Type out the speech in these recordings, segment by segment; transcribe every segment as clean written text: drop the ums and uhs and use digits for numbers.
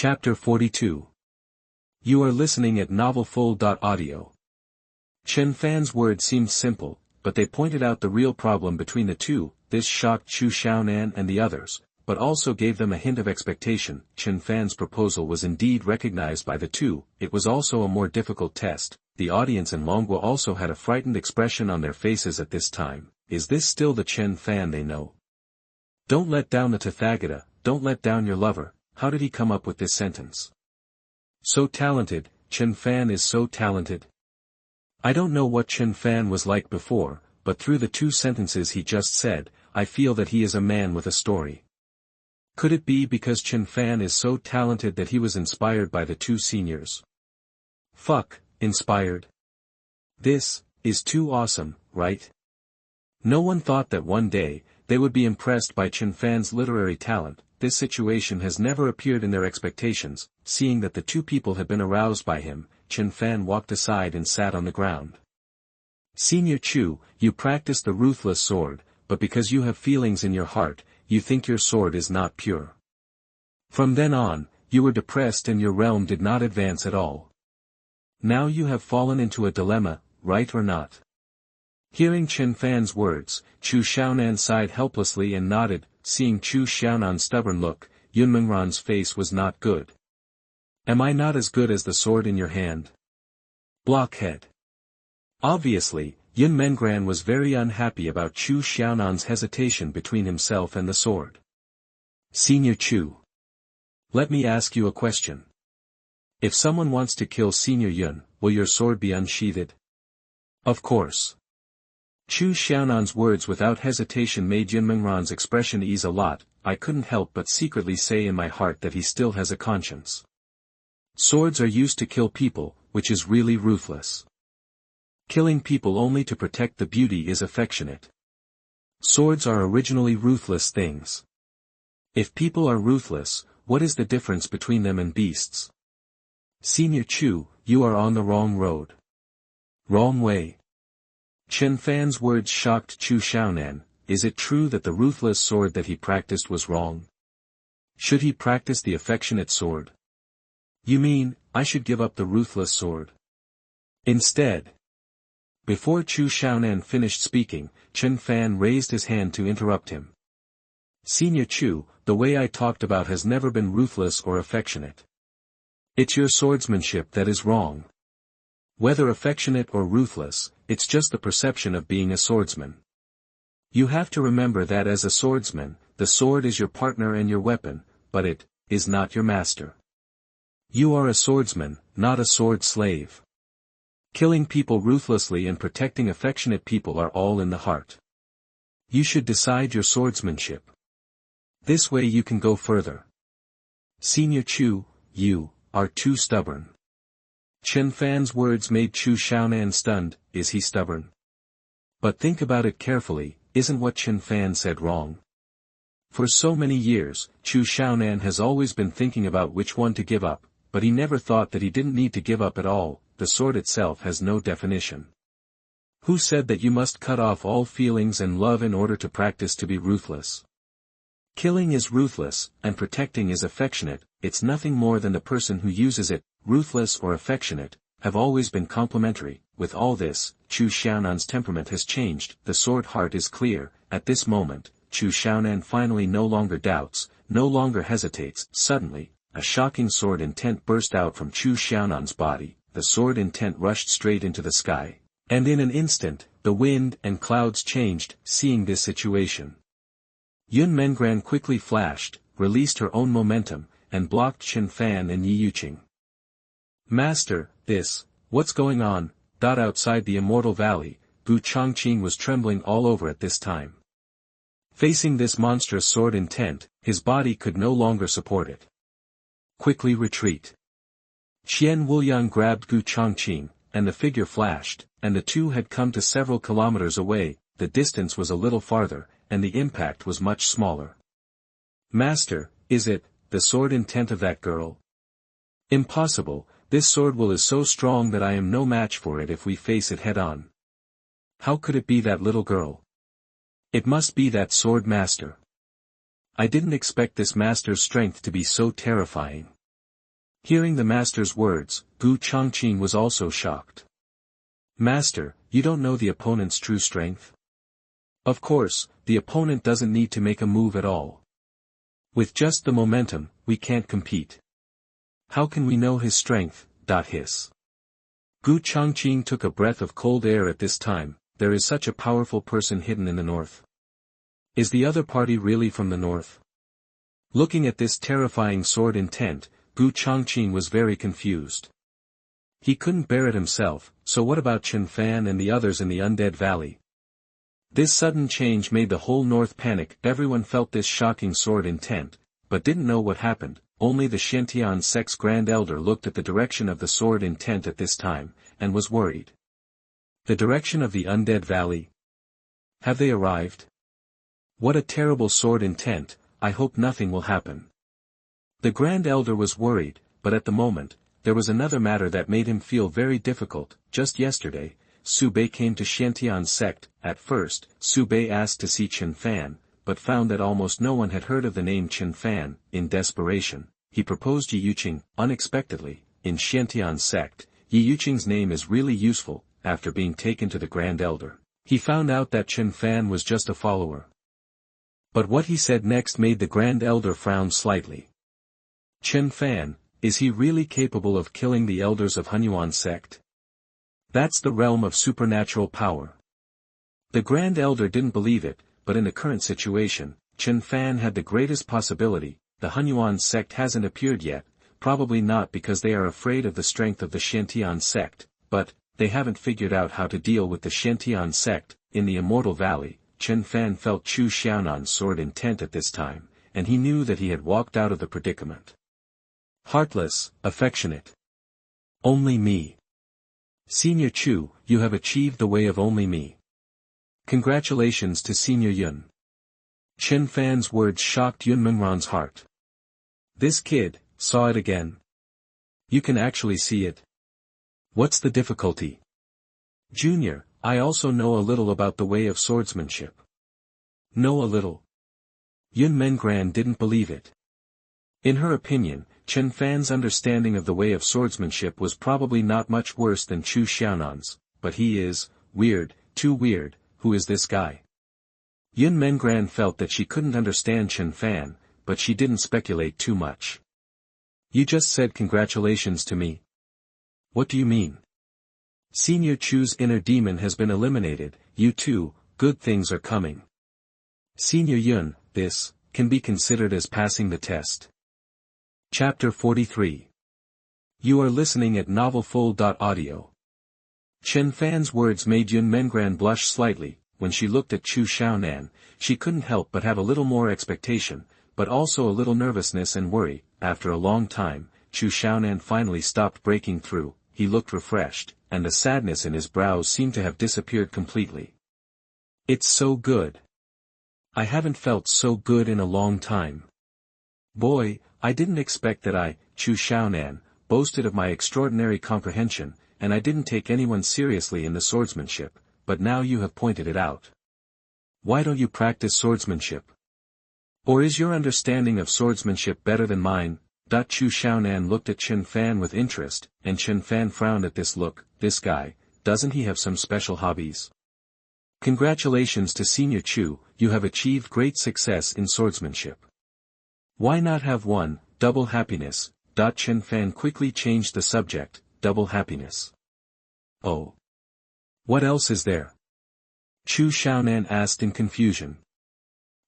Chapter 42. You are listening at novelfull.audio. Chen Fan's words seemed simple, but they pointed out the real problem between the two. This shocked Chu Xiaonan and the others, but also gave them a hint of expectation. Chen Fan's proposal was indeed recognized by the two. It was also a more difficult test. The audience and Longhua also had a frightened expression on their faces at this time. Is this still the Chen Fan they know? Don't let down the Tathagata, don't let down your lover. How did he come up with this sentence? So talented, Chen Fan is so talented. I don't know what Chen Fan was like before, but through the two sentences he just said, I feel that he is a man with a story. Could it be because Chen Fan is so talented that he was inspired by the two seniors? Fuck, inspired. This is too awesome, right? No one thought that one day, they would be impressed by Chen Fan's literary talent. This situation has never appeared in their expectations. Seeing that the two people had been aroused by him, Chen Fan walked aside and sat on the ground. Senior Chu, you practice the ruthless sword, but because you have feelings in your heart, you think your sword is not pure. From then on, you were depressed and your realm did not advance at all. Now you have fallen into a dilemma, right or not? Hearing Chen Fan's words, Chu Xiaonan sighed helplessly and nodded. Seeing Chu Xiaonan's stubborn look, Yun Mengran's face was not good. Am I not as good as the sword in your hand? Blockhead. Obviously, Yun Mengran was very unhappy about Chu Xiaonan's hesitation between himself and the sword. Senior Chu. Let me ask you a question. If someone wants to kill Senior Yun, will your sword be unsheathed? Of course. Chu Xiaonan's words without hesitation made Yun Mengran's expression ease a lot. I couldn't help but secretly say in my heart that he still has a conscience. Swords are used to kill people, which is really ruthless. Killing people only to protect the beauty is affectionate. Swords are originally ruthless things. If people are ruthless, what is the difference between them and beasts? Senior Chu, you are on the wrong road. Wrong way. Chen Fan's words shocked Chu Xiaonan. Is it true that the ruthless sword that he practiced was wrong? Should he practice the affectionate sword? You mean, I should give up the ruthless sword? Instead. Before Chu Xiaonan finished speaking, Chen Fan raised his hand to interrupt him. Senior Chu, the way I talked about has never been ruthless or affectionate. It's your swordsmanship that is wrong. Whether affectionate or ruthless, it's just the perception of being a swordsman. You have to remember that as a swordsman, the sword is your partner and your weapon, but it is not your master. You are a swordsman, not a sword slave. Killing people ruthlessly and protecting affectionate people are all in the heart. You should decide your swordsmanship. This way you can go further. Senior Chu, you are too stubborn. Chen Fan's words made Chu Xiaonan stunned. Is he stubborn? But think about it carefully, isn't what Chen Fan said wrong? For so many years, Chu Xiaonan has always been thinking about which one to give up, but he never thought that he didn't need to give up at all. The sword itself has no definition. Who said that you must cut off all feelings and love in order to practice to be ruthless? Killing is ruthless, and protecting is affectionate. It's nothing more than the person who uses it, ruthless or affectionate, have always been complementary. With all this, Chu Xiaonan's temperament has changed. The sword heart is clear. At this moment, Chu Xiaonan finally no longer doubts, no longer hesitates. Suddenly, a shocking sword intent burst out from Chu Xiaonan's body. The sword intent rushed straight into the sky. And in an instant, the wind and clouds changed. Seeing this situation, Yun Mengran quickly flashed, released her own momentum, and blocked Chen Fan and Ye Yuqing. Master, what's going on? Outside the Immortal Valley, Gu Chongqing was trembling all over at this time. Facing this monstrous sword intent, his body could no longer support it. Quickly retreat. Qian Wuliang grabbed Gu Chongqing, and the figure flashed, and the two had come to several kilometers away. The distance was a little farther, and the impact was much smaller. Master, is it the sword intent of that girl? Impossible. This sword will is so strong that I am no match for it if we face it head-on. How could it be that little girl? It must be that sword master. I didn't expect this master's strength to be so terrifying. Hearing the master's words, Gu Changqing was also shocked. Master, you don't know the opponent's true strength? Of course, the opponent doesn't need to make a move at all. With just the momentum, we can't compete. How can we know his strength? Hiss. Gu Changqing took a breath of cold air at this time. There is such a powerful person hidden in the north. Is the other party really from the north? Looking at this terrifying sword intent, Gu Changqing was very confused. He couldn't bear it himself, so what about Chen Fan and the others in the Undead Valley? This sudden change made the whole north panic. Everyone felt this shocking sword intent, but didn't know what happened. Only the Xiantian sect's Grand Elder looked at the direction of the sword intent at this time, and was worried. The direction of the Undead Valley? Have they arrived? What a terrible sword intent, I hope nothing will happen. The Grand Elder was worried, but at the moment, there was another matter that made him feel very difficult. Just yesterday, Su Bei came to Xiantian's sect. At first, Su Bei asked to see Chen Fan, but found that almost no one had heard of the name Chen Fan. In desperation, he proposed Ye Yuqing. Unexpectedly, in Xiantian's sect, Ye Yuqing's name is really useful. After being taken to the Grand Elder, he found out that Chen Fan was just a follower. But what he said next made the Grand Elder frown slightly. Chen Fan, is he really capable of killing the elders of Hunyuan sect? That's the realm of supernatural power. The Grand Elder didn't believe it, but in the current situation, Chen Fan had the greatest possibility. The Hunyuan sect hasn't appeared yet, probably not because they are afraid of the strength of the Xiantian sect, but they haven't figured out how to deal with the Xiantian sect. In the Immortal Valley, Chen Fan felt Chu Xiaonan's sword intent at this time, and he knew that he had walked out of the predicament. Heartless, affectionate. Only me. Senior Chu, you have achieved the way of only me. Congratulations to Senior Yun. Chen Fan's words shocked Yun Menran's heart. This kid, saw it again. You can actually see it. What's the difficulty? Junior, I also know a little about the way of swordsmanship. Know a little. Yun Mengran didn't believe it. In her opinion, Chen Fan's understanding of the way of swordsmanship was probably not much worse than Chu Xiaonan's, but he is, weird, too weird. Who is this guy? Yun Mengran felt that she couldn't understand Chen Fan, but she didn't speculate too much. You just said congratulations to me. What do you mean? Senior Chu's inner demon has been eliminated. You too, good things are coming. Senior Yun, this can be considered as passing the test. Chapter 43. You are listening at novelfull.audio. Chen Fan's words made Yun Mengran blush slightly. When she looked at Chu Xiaonan, she couldn't help but have a little more expectation, but also a little nervousness and worry. After a long time, Chu Xiaonan finally stopped breaking through. He looked refreshed, and the sadness in his brows seemed to have disappeared completely. It's so good. I haven't felt so good in a long time. Boy, I didn't expect that Chu Xiaonan, boasted of my extraordinary comprehension, and I didn't take anyone seriously in the swordsmanship, but now you have pointed it out. Why don't you practice swordsmanship? Or is your understanding of swordsmanship better than mine? Chu Xiaonan looked at Chen Fan with interest, and Chen Fan frowned at this look. This guy, doesn't he have some special hobbies? Congratulations to Senior Chu, you have achieved great success in swordsmanship. Why not have one, double happiness? Chen Fan quickly changed the subject. Double happiness. Oh. What else is there? Chu Xiaonan asked in confusion.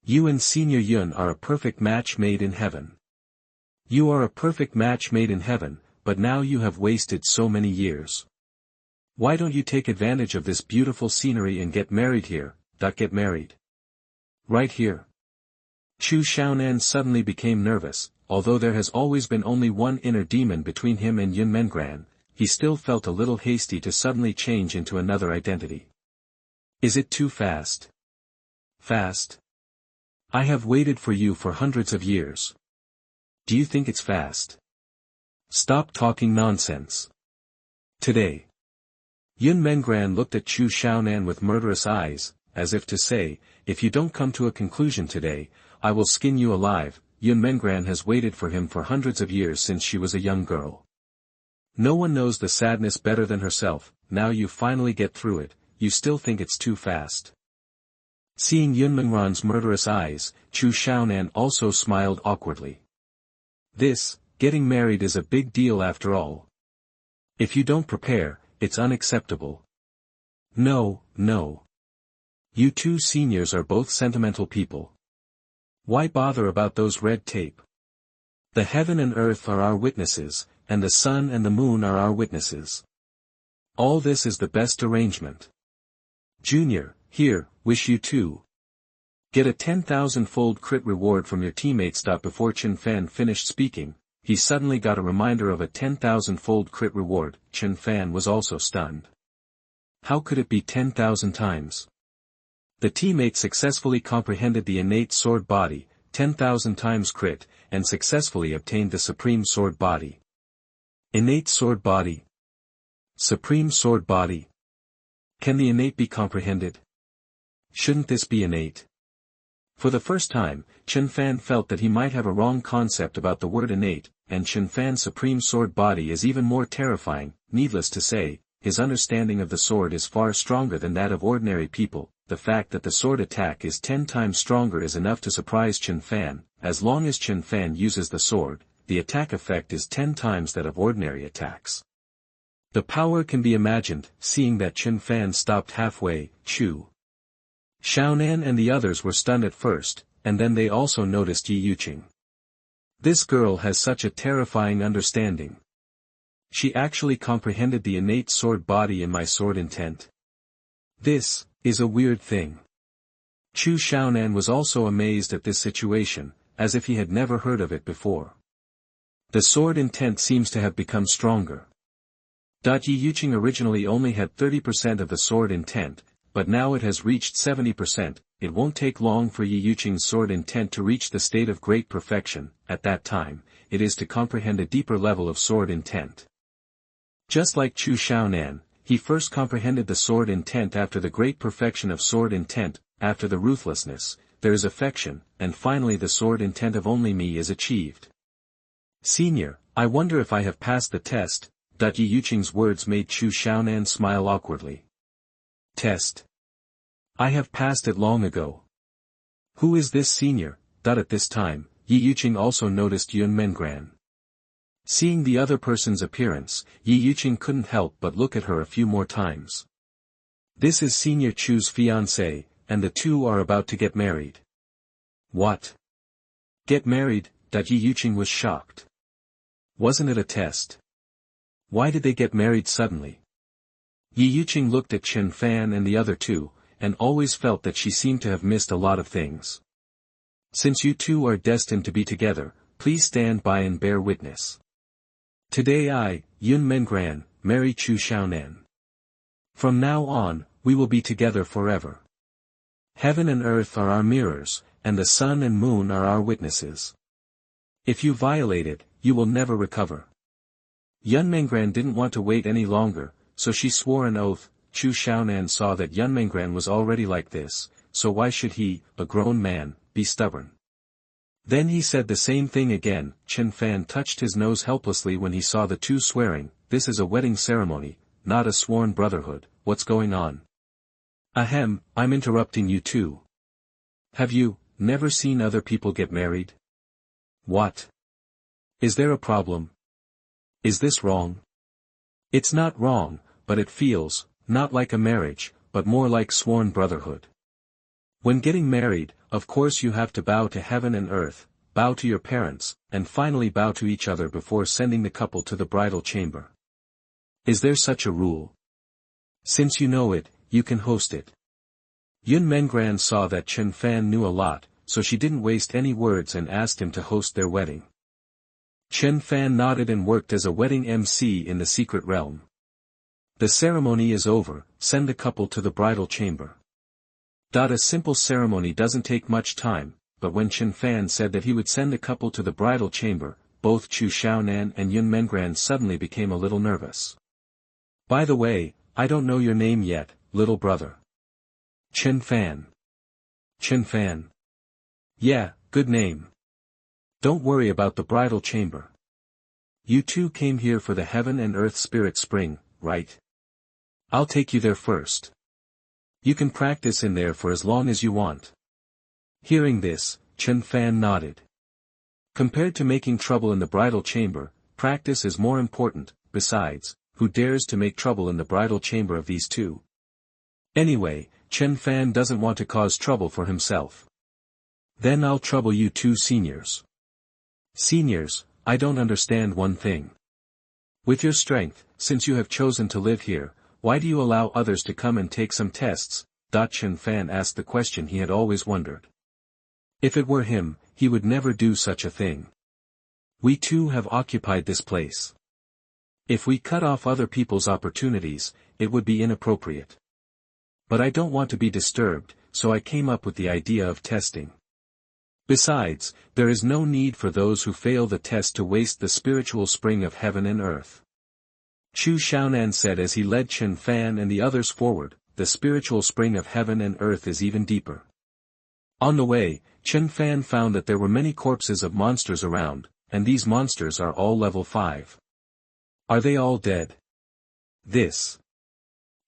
You and Senior Yun are a perfect match made in heaven. You are a perfect match made in heaven, but now you have wasted so many years. Why don't you take advantage of this beautiful scenery and get married here? Get married. Right here. Chu Xiaonan suddenly became nervous. Although there has always been only one inner demon between him and Yun Mengran, he still felt a little hasty to suddenly change into another identity. Is it too fast? Fast? I have waited for you for hundreds of years. Do you think it's fast? Stop talking nonsense. Today. Yun Mengran looked at Chu Xiaonan with murderous eyes, as if to say, if you don't come to a conclusion today, I will skin you alive. Yun Mengran has waited for him for hundreds of years since she was a young girl. No one knows the sadness better than herself. Now you finally get through it, you still think it's too fast. Seeing Yun Mengran's murderous eyes, Chu Xiaonan also smiled awkwardly. This, getting married is a big deal after all. If you don't prepare, it's unacceptable. No, no. You two seniors are both sentimental people. Why bother about those red tape? The heaven and earth are our witnesses, and the sun and the moon are our witnesses. All this is the best arrangement. Junior, here, wish you too. Get a 10,000-fold crit reward from your teammates. Before Chen Fan finished speaking, he suddenly got a reminder of a 10,000-fold crit reward. Chen Fan was also stunned. How could it be 10,000 times? The teammate successfully comprehended the innate sword body, 10,000 times crit, and successfully obtained the supreme sword body. Innate sword body. Supreme sword body. Can the innate be comprehended? Shouldn't this be innate? For the first time, Chen Fan felt that he might have a wrong concept about the word innate, and Chen Fan's supreme sword body is even more terrifying. Needless to say, his understanding of the sword is far stronger than that of ordinary people. The fact that the sword attack is 10 times stronger is enough to surprise Chen Fan. As long as Chen Fan uses the sword, the attack effect is 10 times that of ordinary attacks. The power can be imagined. Seeing that Chen Fan stopped halfway, Chu Xiaonan and the others were stunned at first, and then they also noticed Ye Yuqing. This girl has such a terrifying understanding. She actually comprehended the innate sword body in my sword intent. This is a weird thing. Chu Xiaonan was also amazed at this situation, as if he had never heard of it before. The sword intent seems to have become stronger. Ye Yuqing originally only had 30% of the sword intent, but now it has reached 70%. It won't take long for Ye Yuqing's sword intent to reach the state of great perfection. At that time, it is to comprehend a deeper level of sword intent. Just like Chu Xiaonan, he first comprehended the sword intent after the great perfection of sword intent. After the ruthlessness, there is affection, and finally the sword intent of only me is achieved. Senior, I wonder if I have passed the test. Ye Yuqing's words made Chu Xiaonan smile awkwardly. Test. I have passed it long ago. Who is this senior? At this time, Ye Yuqing also noticed Yun Mengran. Seeing the other person's appearance, Ye Yuqing couldn't help but look at her a few more times. This is Senior Chu's fiancée, and the two are about to get married. What? Get married? Ye Yuqing was shocked. Wasn't it a test? Why did they get married suddenly? Ye Yuqing looked at Chen Fan and the other two, and always felt that she seemed to have missed a lot of things. Since you two are destined to be together, please stand by and bear witness. Today I, Yun Mengran, marry Chu Xiaonan. From now on, we will be together forever. Heaven and earth are our mirrors, and the sun and moon are our witnesses. If you violate it, you will never recover. Yun Mengran didn't want to wait any longer, so she swore an oath. Chu Xiaonan saw that Yun Mengran was already like this, so why should he, a grown man, be stubborn? Then he said the same thing again. Chen Fan touched his nose helplessly when he saw the two swearing. This is a wedding ceremony, not a sworn brotherhood. What's going on? Ahem, I'm interrupting you too. Have you never seen other people get married? What? Is there a problem? Is this wrong? It's not wrong, but it feels, not like a marriage, but more like sworn brotherhood. When getting married, of course you have to bow to heaven and earth, bow to your parents, and finally bow to each other before sending the couple to the bridal chamber. Is there such a rule? Since you know it, you can host it. Yun Mengran saw that Chen Fan knew a lot, so she didn't waste any words and asked him to host their wedding. Chen Fan nodded and worked as a wedding MC in the secret realm. The ceremony is over, send the couple to the bridal chamber. A simple ceremony doesn't take much time, but when Chen Fan said that he would send the couple to the bridal chamber, both Chu Xiaonan and Yun Mengran suddenly became a little nervous. By the way, I don't know your name yet, little brother. Chen Fan. Chen Fan. Yeah, good name. Don't worry about the bridal chamber. You two came here for the heaven and earth spirit spring, right? I'll take you there first. You can practice in there for as long as you want. Hearing this, Chen Fan nodded. Compared to making trouble in the bridal chamber, practice is more important. Besides, who dares to make trouble in the bridal chamber of these two? Anyway, Chen Fan doesn't want to cause trouble for himself. Then I'll trouble you two seniors. Seniors, I don't understand one thing. With your strength, since you have chosen to live here, why do you allow others to come and take some tests? Chen Fan asked the question he had always wondered. If it were him, he would never do such a thing. We too have occupied this place. If we cut off other people's opportunities, it would be inappropriate. But I don't want to be disturbed, so I came up with the idea of testing. Besides, there is no need for those who fail the test to waste the spiritual spring of heaven and earth. Chu Xiaonan said as he led Chen Fan and the others forward, the spiritual spring of heaven and earth is even deeper. On the way, Chen Fan found that there were many corpses of monsters around, and these monsters are all level 5. Are they all dead?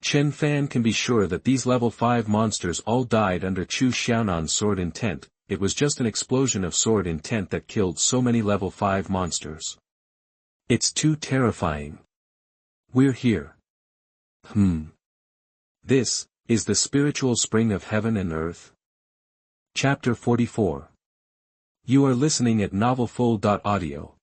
Chen Fan can be sure that these level 5 monsters all died under Chu Xiaonan's sword intent. It was just an explosion of sword intent that killed so many level 5 monsters. It's too terrifying. We're here. This is the spiritual spring of heaven and earth. Chapter 44. You are listening at novelfull.audio.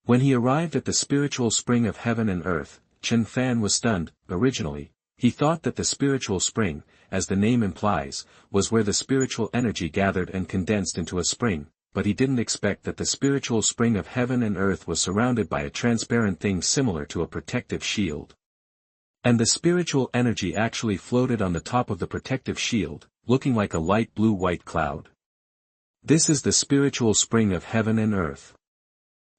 When he arrived at the spiritual spring of heaven and earth, Chen Fan was stunned. Originally, he thought that the spiritual spring, as the name implies, was where the spiritual energy gathered and condensed into a spring, but he didn't expect that the spiritual spring of heaven and earth was surrounded by a transparent thing similar to a protective shield. And the spiritual energy actually floated on the top of the protective shield, looking like a light blue-white cloud. This is the spiritual spring of heaven and earth.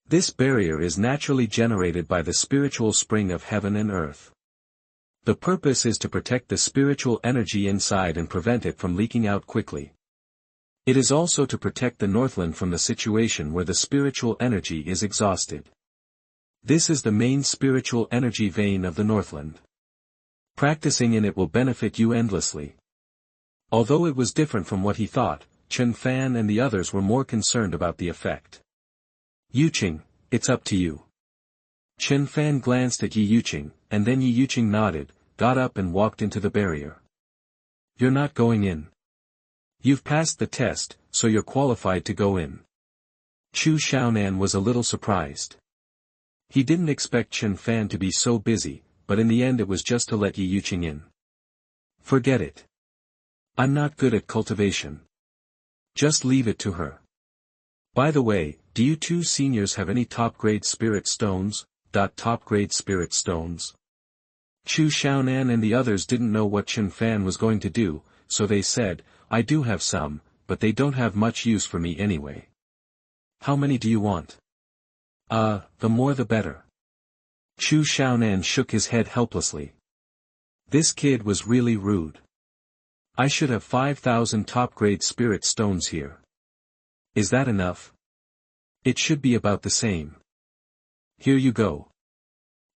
This barrier is naturally generated by the spiritual spring of heaven and earth. The purpose is to protect the spiritual energy inside and prevent it from leaking out quickly. It is also to protect the Northland from the situation where the spiritual energy is exhausted. This is the main spiritual energy vein of the Northland. Practicing in it will benefit you endlessly. Although it was different from what he thought, Chen Fan and the others were more concerned about the effect. Yuqing, it's up to you. Chen Fan glanced at Ye Yuqing, and then Ye Yuqing nodded, got up and walked into the barrier. You're not going in. You've passed the test, so you're qualified to go in. Chu Xiaonan was a little surprised. He didn't expect Chen Fan to be so busy, but in the end it was just to let Ye Yuqing in. Forget it. I'm not good at cultivation. Just leave it to her. By the way, do you two seniors have any top-grade spirit stones? Top-grade spirit stones? Chu Xiaonan and the others didn't know what Chen Fan was going to do, so they said, I do have some, but they don't have much use for me anyway. How many do you want? The more the better. Chu Xiaonan shook his head helplessly. This kid was really rude. I should have 5,000 top-grade spirit stones here. Is that enough? It should be about the same. Here you go.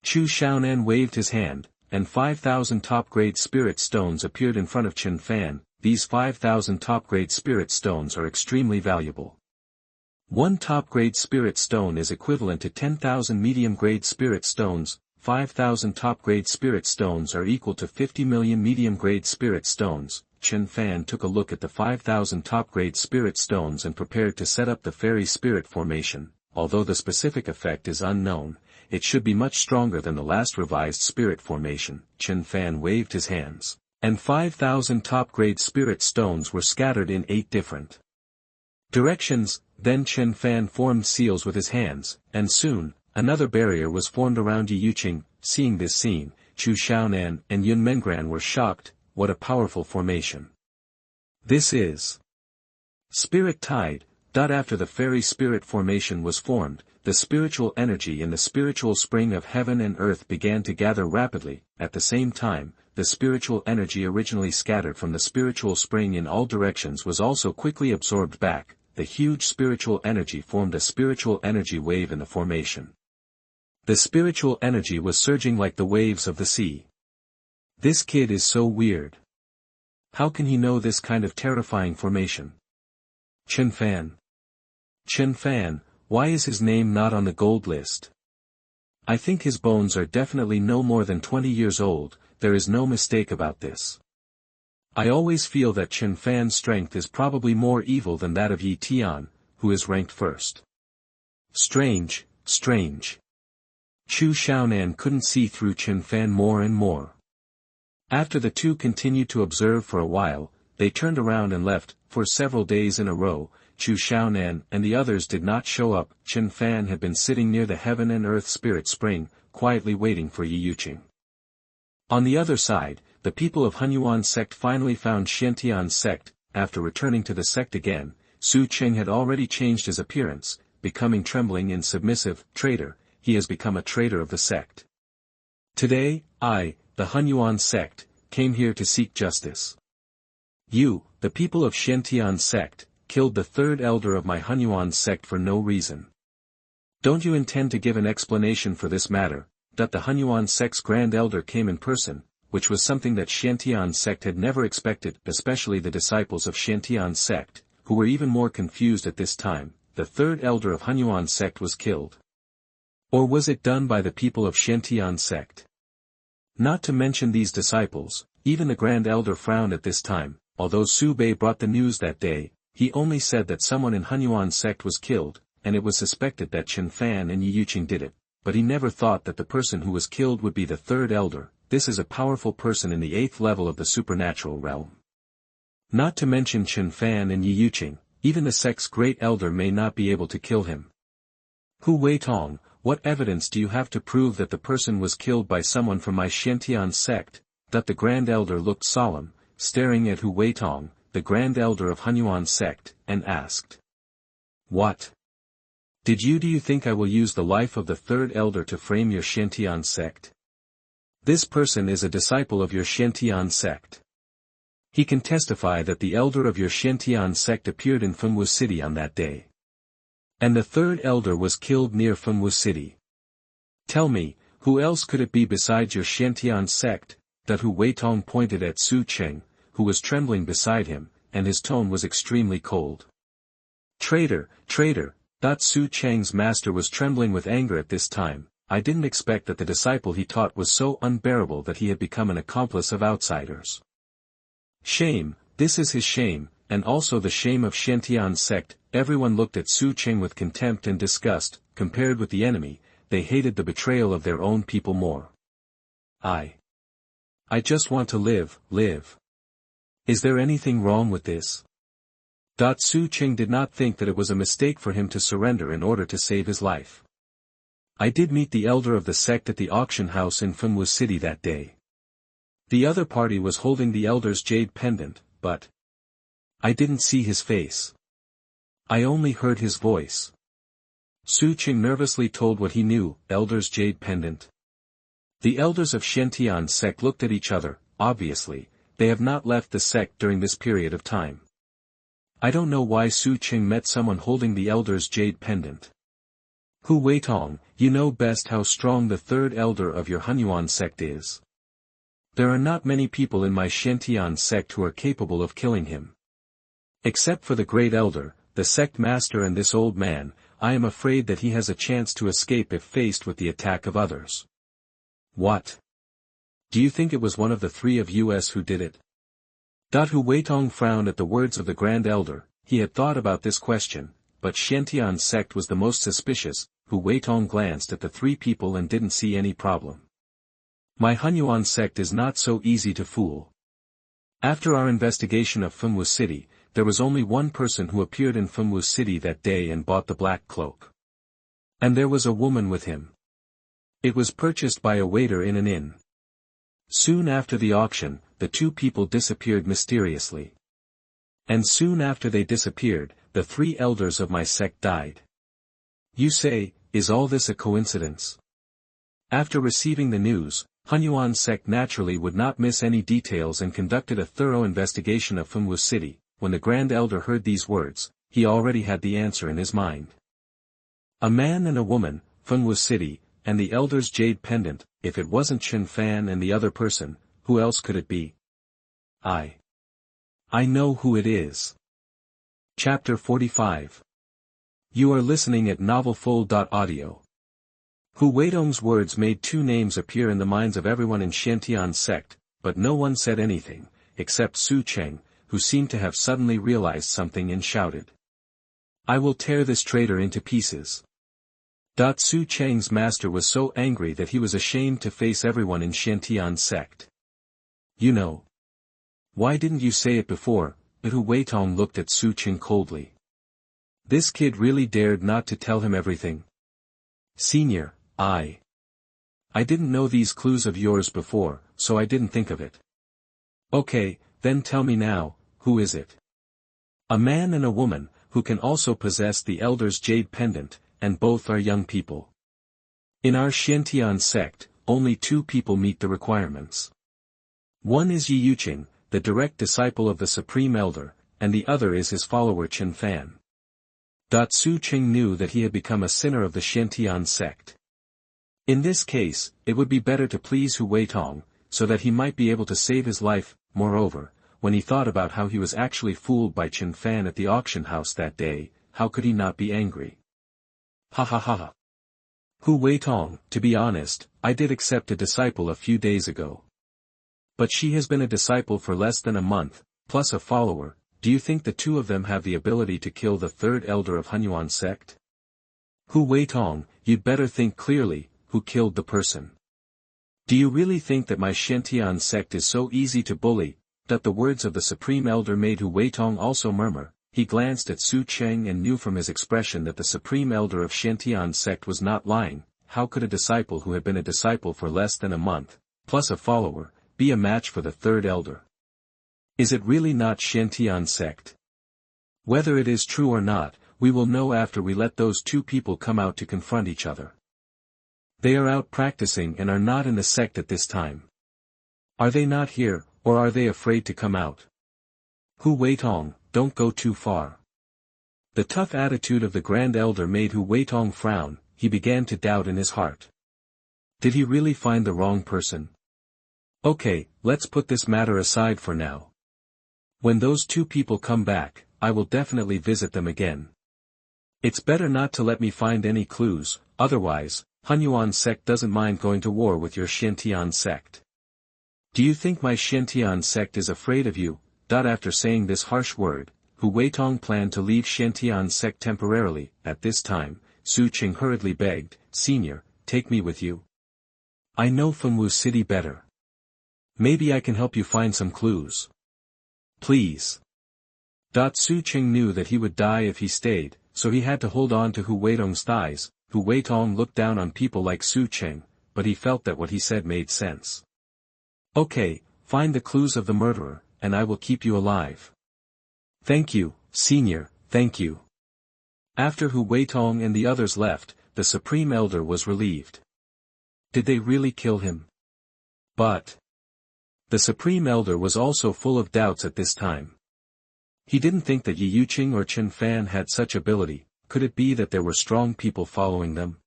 Chu Xiaonan waved his hand, and 5,000 top-grade spirit stones appeared in front of Chen Fan. These 5,000 top-grade spirit stones are extremely valuable. One top-grade spirit stone is equivalent to 10,000 medium-grade spirit stones. 5,000 top-grade spirit stones are equal to 50 million medium-grade spirit stones. Chen Fan took a look at the 5,000 top-grade spirit stones and prepared to set up the fairy spirit formation. Although the specific effect is unknown, it should be much stronger than the last revised spirit formation. Chen Fan waved his hands, and 5,000 top-grade spirit stones were scattered in 8 different directions. Then Chen Fan formed seals with his hands, and soon, another barrier was formed around Ye Yuqing. Seeing this scene, Chu Xiaonan and Yun Mengran were shocked. What a powerful formation. This is Spirit Tide. After the fairy spirit formation was formed, the spiritual energy in the spiritual spring of heaven and earth began to gather rapidly. At the same time, the spiritual energy originally scattered from the spiritual spring in all directions was also quickly absorbed back. the huge spiritual energy formed a spiritual energy wave in the formation. The spiritual energy was surging like the waves of the sea. This kid is so weird. How can he know this kind of terrifying formation? Chen Fan. Chen Fan, why is his name not on the gold list? I think his bones are definitely no more than 20 years old, there is no mistake about this. I always feel that Chen Fan's strength is probably more evil than that of Ye Tian, who is ranked first. Strange, strange. Chu Xiaonan couldn't see through Chen Fan more and more. After the two continued to observe for a while, they turned around and left. For several days in a row, Chu Xiaonan and the others did not show up. Chen Fan had been sitting near the heaven and earth spirit spring, quietly waiting for Ye Yuqing. On the other side, the people of Hunyuan sect finally found Xiantian sect. After returning to the sect again, Su Qing had already changed his appearance, becoming trembling and submissive. Traitor, he has become a traitor of the sect. Today, I, the Hunyuan sect, came here to seek justice. You, the people of Xiantian sect, killed the third elder of my Hunyuan sect for no reason. Don't you intend to give an explanation for this matter? That the Hunyuan sect's grand elder came in person, which was something that Xiantian sect had never expected, especially the disciples of Xiantian sect, who were even more confused at this time. The third elder of Hunyuan sect was killed. Or was it done by the people of Xiantian sect? Not to mention these disciples, even the grand elder frowned at this time. Although Su Bei brought the news that day, he only said that someone in Hunyuan sect was killed, and it was suspected that Chen Fan and Ye Yuqing did it, but he never thought that the person who was killed would be the third elder. This is a powerful person in the 8th level of the supernatural realm. Not to mention Chen Fan and Ye Yuqing, even the sect's great elder may not be able to kill him. Hu Weitong, what evidence do you have to prove that the person was killed by someone from my Xiantian sect? That the grand elder looked solemn, staring at Hu Weitong, the grand elder of Hunyuan sect, and asked. What? Do you think I will use the life of the third elder to frame your Xiantian sect? This person is a disciple of your Xiantian sect. He can testify that the elder of your Xiantian sect appeared in Fenwu City on that day. And the third elder was killed near Fenwu City. Tell me, who else could it be besides your Xiantian sect? That Hu Weitong pointed at Su Qing, who was trembling beside him, and his tone was extremely cold. Traitor, traitor, Su Cheng's master was trembling with anger at this time. I didn't expect that the disciple he taught was so unbearable that he had become an accomplice of outsiders. Shame, this is his shame, and also the shame of Xiantian sect. Everyone looked at Su Qing with contempt and disgust. Compared with the enemy, they hated the betrayal of their own people more. I just want to live. Is there anything wrong with this? Su Qing did not think that it was a mistake for him to surrender in order to save his life. I did meet the elder of the sect at the auction house in Fenwu City that day. The other party was holding the elder's jade pendant, but I didn't see his face. I only heard his voice. Su Qing nervously told what he knew. Elder's jade pendant. The elders of Xiantian sect looked at each other. Obviously, they have not left the sect during this period of time. I don't know why Su Qing met someone holding the elder's jade pendant. Hu Weitong, you know best how strong the third elder of your Hunyuan sect is. There are not many people in my Xiantian sect who are capable of killing him. Except for the great elder, the sect master and this old man, I am afraid that he has a chance to escape if faced with the attack of others. What? Do you think it was one of the three of us who did it? Hu Weitong frowned at the words of the grand elder. He had thought about this question, but Xiantian sect was the most suspicious. Hu Weitong glanced at the three people and didn't see any problem. My Hunyuan sect is not so easy to fool. After our investigation of Fenwu City, there was only one person who appeared in Fenwu City that day and bought the black cloak. And there was a woman with him. It was purchased by a waiter in an inn. Soon after the auction, the two people disappeared mysteriously. And soon after they disappeared, the three elders of my sect died. You say, is all this a coincidence? After receiving the news, Hunyuan sect naturally would not miss any details and conducted a thorough investigation of Fenwu City. When the grand elder heard these words, he already had the answer in his mind. A man and a woman, Fengwu City, and the Elder's Jade Pendant. If it wasn't Chen Fan and the other person, who else could it be? I know who it is. Chapter 45. You are listening at novelfull.audio. Hu Weitong's words made two names appear in the minds of everyone in Xiantian's sect, but no one said anything, except Su Cheng, who seemed to have suddenly realized something and shouted. I will tear this traitor into pieces. Su Cheng's master was so angry that he was ashamed to face everyone in Xiantian's sect. You know. Why didn't you say it before? But Hu Weitong looked at Su Cheng coldly. This kid really dared not to tell him everything. Senior, I didn't know these clues of yours before, so I didn't think of it. Okay, then tell me now, who is it? A man and a woman, who can also possess the Elder's Jade Pendant, and both are young people. In our Xiantian sect, only two people meet the requirements. One is Ye Yuqing, the direct disciple of the Supreme Elder, and the other is his follower Chen Fan. Su Cheng knew that he had become a sinner of the Xiantian sect. In this case, it would be better to please Hu Weitong, so that he might be able to save his life. Moreover, when he thought about how he was actually fooled by Chen Fan at the auction house that day, how could he not be angry? Ha ha ha ha. Hu Weitong, to be honest, I did accept a disciple a few days ago. But she has been a disciple for less than a month, plus a follower. Do you think the two of them have the ability to kill the third elder of Hunyuan sect? Hu Weitong, you'd better think clearly, who killed the person? Do you really think that my Xiantian sect is so easy to bully? That the words of the Supreme Elder made Hu Weitong also murmur. He glanced at Su Cheng and knew from his expression that the Supreme Elder of Xiantian sect was not lying. How could a disciple who had been a disciple for less than a month, plus a follower, be a match for the third elder? Is it really not Xiantian sect? Whether it is true or not, we will know after we let those two people come out to confront each other. They are out practicing and are not in the sect at this time. Are they not here, or are they afraid to come out? Hu Weitong, don't go too far. The tough attitude of the Grand Elder made Hu Weitong frown. He began to doubt in his heart. Did he really find the wrong person? Okay, let's put this matter aside for now. When those two people come back, I will definitely visit them again. It's better not to let me find any clues, otherwise, Hunyuan sect doesn't mind going to war with your Xiantian sect. Do you think my Xiantian sect is afraid of you? After saying this harsh word, Hu Weitong planned to leave Xiantian sect temporarily. At this time, Su Cheng hurriedly begged, Senior, take me with you. I know Fengwu City better. Maybe I can help you find some clues. Please. Su Cheng knew that he would die if he stayed, so he had to hold on to Hu Weitong's thighs. Hu Weitong looked down on people like Su Cheng, but he felt that what he said made sense. Okay, find the clues of the murderer, and I will keep you alive. Thank you, Senior, thank you. After Hu Weitong and the others left, the Supreme Elder was relieved. Did they really kill him? But the Supreme Elder was also full of doubts at this time. He didn't think that Ye Yuqing or Chen Fan had such ability. Could it be that there were strong people following them?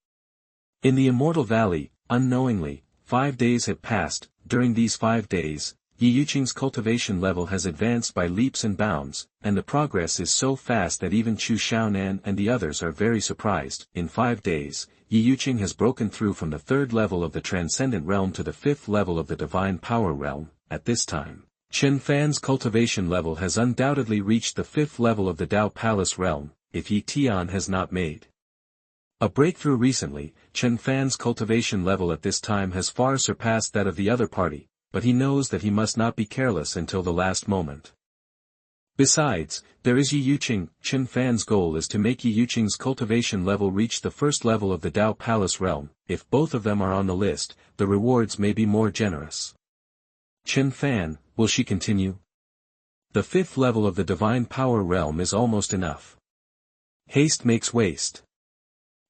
In the Immortal Valley, unknowingly, 5 days had passed. During these 5 days, Ye Yuqing's cultivation level has advanced by leaps and bounds, and the progress is so fast that even Chu Xiaonan and the others are very surprised. In 5 days, Ye Yuqing has broken through from the 3rd level of the Transcendent Realm to the 5th level of the Divine Power Realm. At this time, Chen Fan's cultivation level has undoubtedly reached the 5th level of the Dao Palace Realm, if Ye Tian has not made a breakthrough recently. Chen Fan's cultivation level at this time has far surpassed that of the other party, but he knows that he must not be careless until the last moment. Besides, there is Ye Yuqing. Chen Fan's goal is to make Ye Yuqing's cultivation level reach the 1st level of the Dao Palace Realm. If both of them are on the list, the rewards may be more generous. Chen Fan, will she continue? The 5th level of the Divine Power Realm is almost enough. Haste makes waste.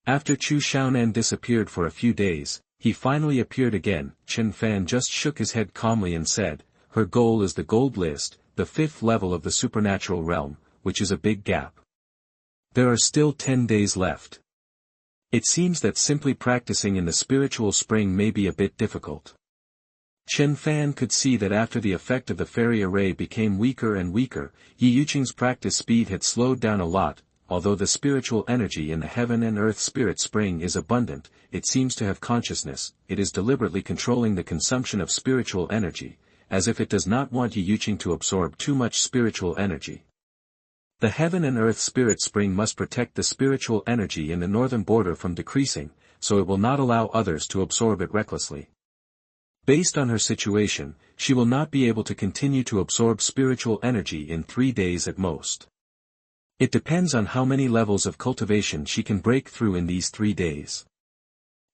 After Chu Xiaonan disappeared for a few days, he finally appeared again. Chen Fan just shook his head calmly and said, her goal is the gold list, the 5th level of the supernatural realm, which is a big gap. There are still 10 days left. It seems that simply practicing in the spiritual spring may be a bit difficult. Chen Fan could see that after the effect of the fairy array became weaker and weaker, Ye Yuqing's practice speed had slowed down a lot. Although the spiritual energy in the heaven and earth spirit spring is abundant, it seems to have consciousness. It is deliberately controlling the consumption of spiritual energy, as if it does not want Ye Yuqing to absorb too much spiritual energy. The heaven and earth spirit spring must protect the spiritual energy in the northern border from decreasing, so it will not allow others to absorb it recklessly. Based on her situation, she will not be able to continue to absorb spiritual energy in 3 days at most. It depends on how many levels of cultivation she can break through in these 3 days.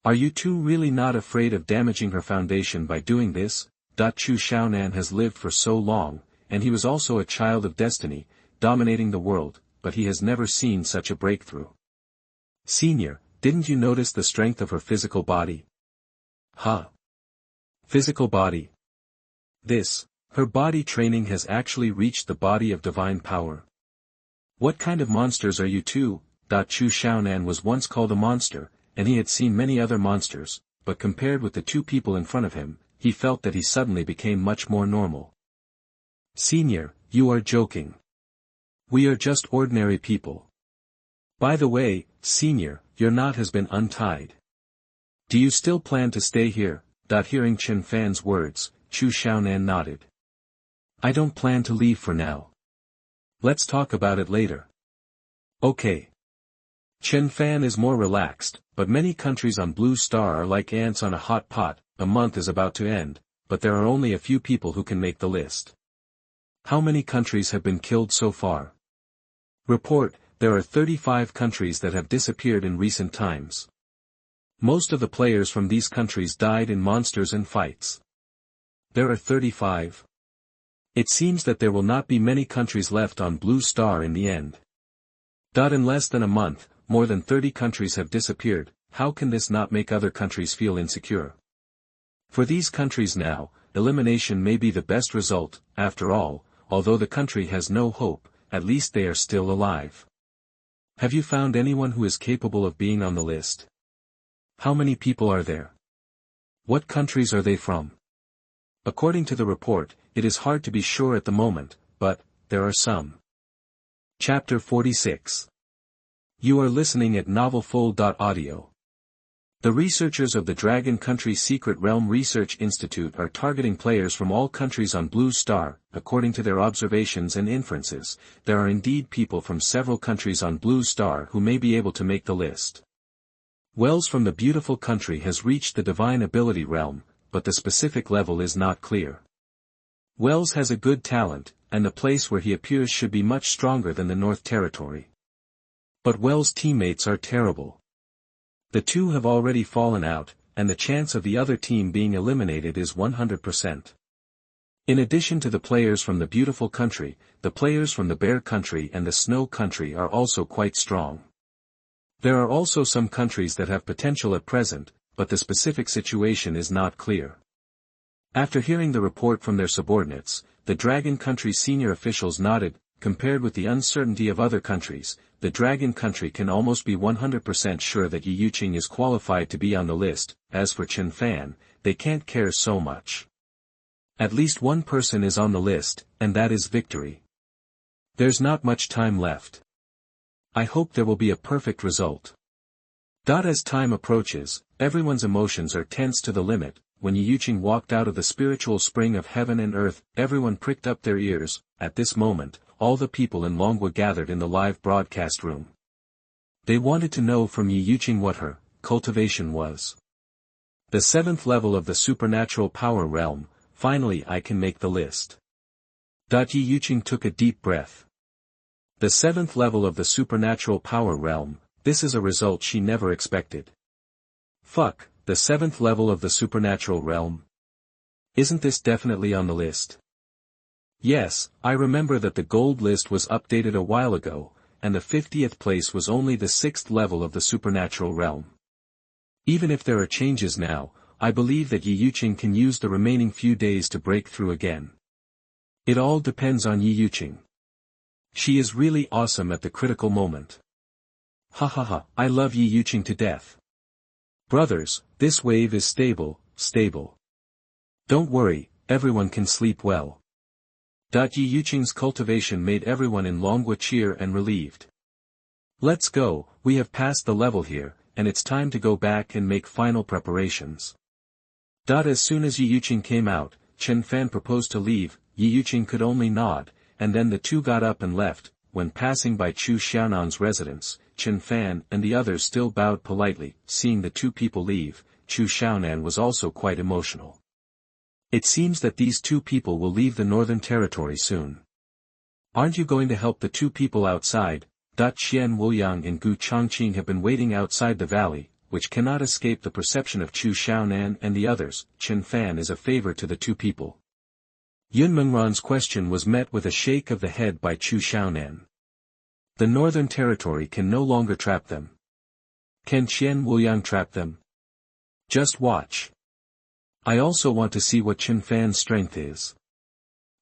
Are you two really not afraid of damaging her foundation by doing this? Chu Xiaonan has lived for so long, and he was also a child of destiny, dominating the world, but he has never seen such a breakthrough. Senior, didn't you notice the strength of her physical body? Huh? Physical body? Her body training has actually reached the body of divine power. What kind of monsters are you two? Chu Xiaonan was once called a monster, and he had seen many other monsters, but compared with the 2 people in front of him, he felt that he suddenly became much more normal. Senior, you are joking. We are just ordinary people. By the way, Senior, your knot has been untied. Do you still plan to stay here? Hearing Chen Fan's words, Chu Xiaonan nodded. I don't plan to leave for now. Let's talk about it later. Okay. Chen Fan is more relaxed, but many countries on Blue Star are like ants on a hot pot. A month is about to end, but there are only a few people who can make the list. How many countries have been killed so far? Report, there are 35 countries that have disappeared in recent times. Most of the players from these countries died in monsters and fights. There are 35. It seems that there will not be many countries left on Blue Star in the end. In less than a month, more than 30 countries have disappeared. How can this not make other countries feel insecure? For these countries now, elimination may be the best result. After all, although the country has no hope, at least they are still alive. Have you found anyone who is capable of being on the list? How many people are there? What countries are they from? According to the report, it is hard to be sure at the moment, but there are some. Chapter 46. You are listening at novelfull.audio. The researchers of the Dragon Country Secret Realm Research Institute are targeting players from all countries on Blue Star. According to their observations and inferences, there are indeed people from several countries on Blue Star who may be able to make the list. Wells from the beautiful country has reached the divine ability realm, but the specific level is not clear. Wells has a good talent, and the place where he appears should be much stronger than the North Territory. But Wells' teammates are terrible. The 2 have already fallen out, and the chance of the other team being eliminated is 100%. In addition to the players from the beautiful country, the players from the bear country and the snow country are also quite strong. There are also some countries that have potential at present, but the specific situation is not clear. After hearing the report from their subordinates, the Dragon Country senior officials nodded. Compared with the uncertainty of other countries, the Dragon Country can almost be 100% sure that Ye Yuqing is qualified to be on the list. As for Chen Fan, they can't care so much. At least one person is on the list, and that is victory. There's not much time left. I hope there will be a perfect result. As time approaches, everyone's emotions are tense to the limit. When Ye Yuqing walked out of the spiritual spring of heaven and earth, everyone pricked up their ears. At this moment, all the people in Longwa gathered in the live broadcast room. They wanted to know from Ye Yuqing what her cultivation was. The 7th level of the supernatural power realm. Finally I can make the list. Ye Yuqing took a deep breath. The 7th level of the supernatural power realm, this is a result she never expected. Fuck, the 7th level of the supernatural realm? Isn't this definitely on the list? Yes, I remember that the gold list was updated a while ago, and the 50th place was only the 6th level of the supernatural realm. Even if there are changes now, I believe that Ye Yuqing can use the remaining few days to break through again. It all depends on Ye Yuqing. She is really awesome at the critical moment. Ha ha ha, I love Ye Yuqing to death. Brothers, this wave is stable, stable. Don't worry, everyone can sleep well. Ye Yuqing's cultivation made everyone in Longwa cheer and relieved. Let's go, we have passed the level here, and it's time to go back and make final preparations. As soon as Ye Yuqing came out, Chen Fan proposed to leave. Ye Yuqing could only nod, and then the two got up and left. When passing by Chu Xiaonan's residence, Chen Fan and the others still bowed politely. Seeing the two people leave, Chu Xiaonan was also quite emotional. It seems that these two people will leave the Northern Territory soon. Aren't you going to help the two people outside? Chen Wuliang and Gu Changqing have been waiting outside the valley, which cannot escape the perception of Chu Xiaonan and the others. Chen Fan is a favor to the two people. Yun Mengran's question was met with a shake of the head by Chu Xiaonan. The Northern Territory can no longer trap them. Can Chen Wuliang trap them? Just watch. I also want to see what Chen Fan's strength is.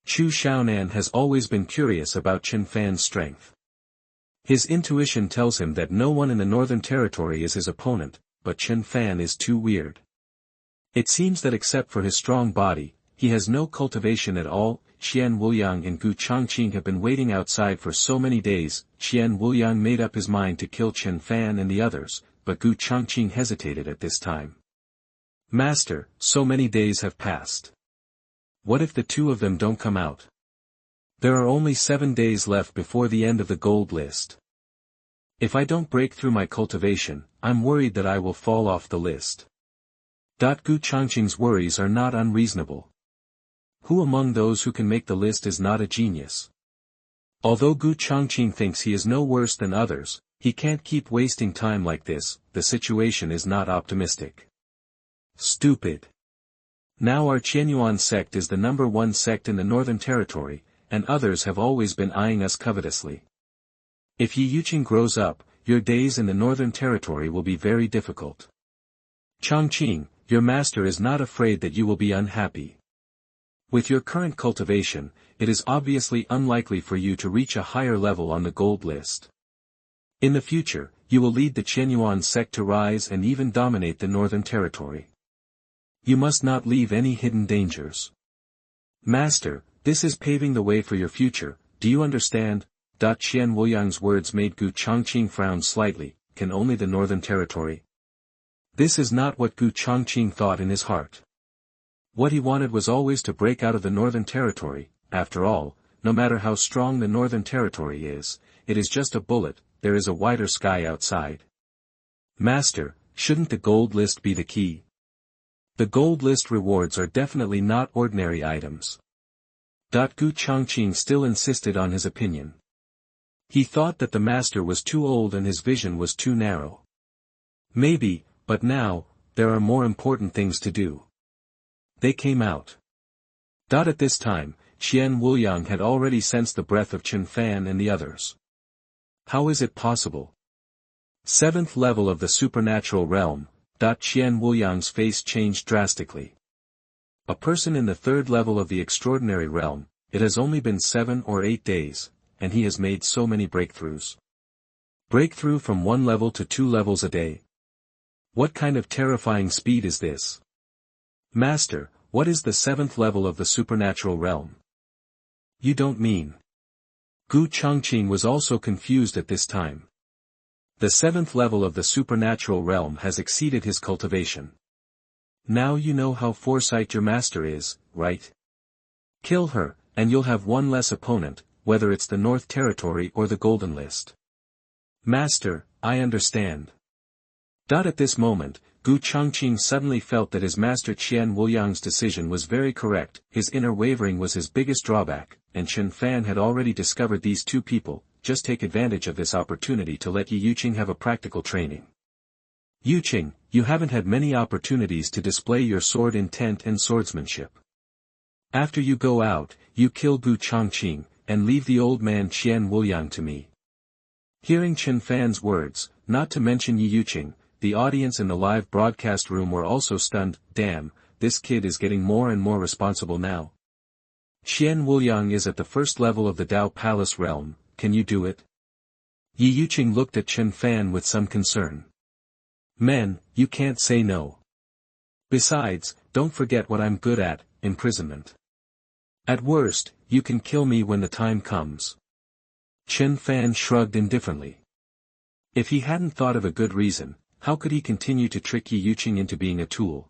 Chu Xiaonan has always been curious about Chen Fan's strength. His intuition tells him that no one in the Northern Territory is his opponent, but Chen Fan is too weird. It seems that except for his strong body, he has no cultivation at all. Chen Wuliang and Gu Changqing have been waiting outside for so many days. Chen Wuliang made up his mind to kill Chen Fan and the others, but Gu Changqing hesitated at this time. Master, so many days have passed. What if the two of them don't come out? There are only 7 days left before the end of the gold list. If I don't break through my cultivation, I'm worried that I will fall off the list. Gu Changqing's worries are not unreasonable. Who among those who can make the list is not a genius? Although Gu Changqing thinks he is no worse than others, he can't keep wasting time like this. The situation is not optimistic. Stupid. Now our Qianyuan sect is the #1 sect in the Northern Territory, and others have always been eyeing us covetously. If Ye Yuqing grows up, your days in the Northern Territory will be very difficult. Changqing, your master is not afraid that you will be unhappy. With your current cultivation, it is obviously unlikely for you to reach a higher level on the gold list. In the future, you will lead the Qianyuan sect to rise and even dominate the Northern Territory. You must not leave any hidden dangers. Master, this is paving the way for your future, do you understand? Chen Wuliang's words made Gu Changqing frown slightly. Can only the Northern Territory? This is not what Gu Changqing thought in his heart. What he wanted was always to break out of the Northern Territory. After all, no matter how strong the Northern Territory is, it is just a bullet. There is a wider sky outside. Master, shouldn't the gold list be the key? The gold list rewards are definitely not ordinary items. Gu Changqing still insisted on his opinion. He thought that the master was too old and his vision was too narrow. Maybe, but now, there are more important things to do. They came out. At this time, Chen Wuliang had already sensed the breath of Chen Fan and the others. How is it possible? 7th level of the supernatural realm. Chen Wuliang's face changed drastically. A person in the 3rd level of the extraordinary realm, it has only been 7 or 8 days, and he has made so many breakthroughs. Breakthrough from 1 level to 2 levels a day. What kind of terrifying speed is this? Master, what is the 7th level of the supernatural realm? You don't mean? Gu Changqing was also confused at this time. The 7th level of the supernatural realm has exceeded his cultivation. Now you know how foresight your master is, right? Kill her, and you'll have one less opponent, whether it's the North Territory or the Golden List. Master, I understand. At this moment, Gu Changqing suddenly felt that his master Chen Wuliang's decision was very correct. His inner wavering was his biggest drawback, and Chen Fan had already discovered these two people. Just take advantage of this opportunity to let Ye Yuqing have a practical training. Yuqing, you haven't had many opportunities to display your sword intent and swordsmanship. After you go out, you kill Gu Changqing, and leave the old man Chen Wuliang to me. Hearing Chen Fan's words, not to mention Ye Yuqing, the audience in the live broadcast room were also stunned. Damn, this kid is getting more and more responsible now. Chen Wuliang is at the 1st level of the Dao Palace realm. Can you do it? Ye Yuqing looked at Chen Fan with some concern. Men, you can't say no. Besides, don't forget what I'm good at, imprisonment. At worst, you can kill me when the time comes. Chen Fan shrugged indifferently. If he hadn't thought of a good reason, how could he continue to trick Ye Yuqing into being a tool?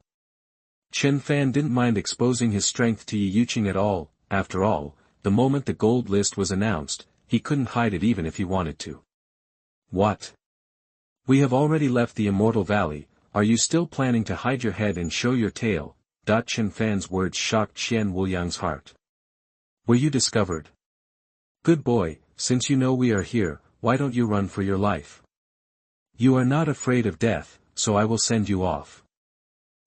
Chen Fan didn't mind exposing his strength to Ye Yuqing at all. After all, the moment the gold list was announced, he couldn't hide it even if he wanted to. What? We have already left the Immortal Valley, are you still planning to hide your head and show your tail? Chen Fan's words shocked Qian Wuliang's heart. Were you discovered? Good boy, since you know we are here, why don't you run for your life? You are not afraid of death, so I will send you off.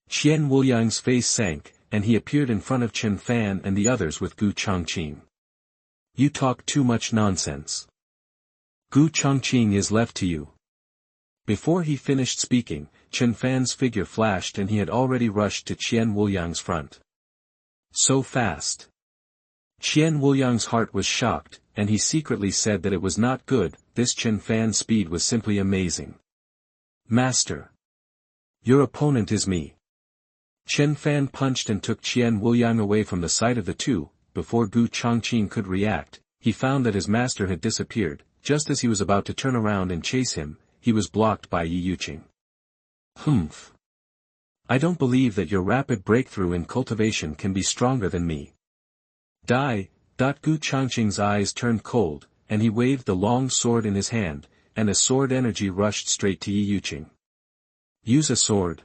Qian Wuliang's face sank, and he appeared in front of Chen Fan and the others with Gu Chongqing. You talk too much nonsense. Gu Chongqing is left to you. Before he finished speaking, Chen Fan's figure flashed and he had already rushed to Qian Wuliang's front. So fast. Qian Wuliang's heart was shocked, and he secretly said that it was not good. This Chen Fan's speed was simply amazing. Master. Your opponent is me. Chen Fan punched and took Qian Wuliang away from the sight of the two. Before Gu Chongqing could react, he found that his master had disappeared. Just as he was about to turn around and chase him, he was blocked by Ye Yuqing. Humph. I don't believe that your rapid breakthrough in cultivation can be stronger than me. Die. Gu Chongqing's eyes turned cold, and he waved the long sword in his hand, and a sword energy rushed straight to Ye Yuqing. Use a sword.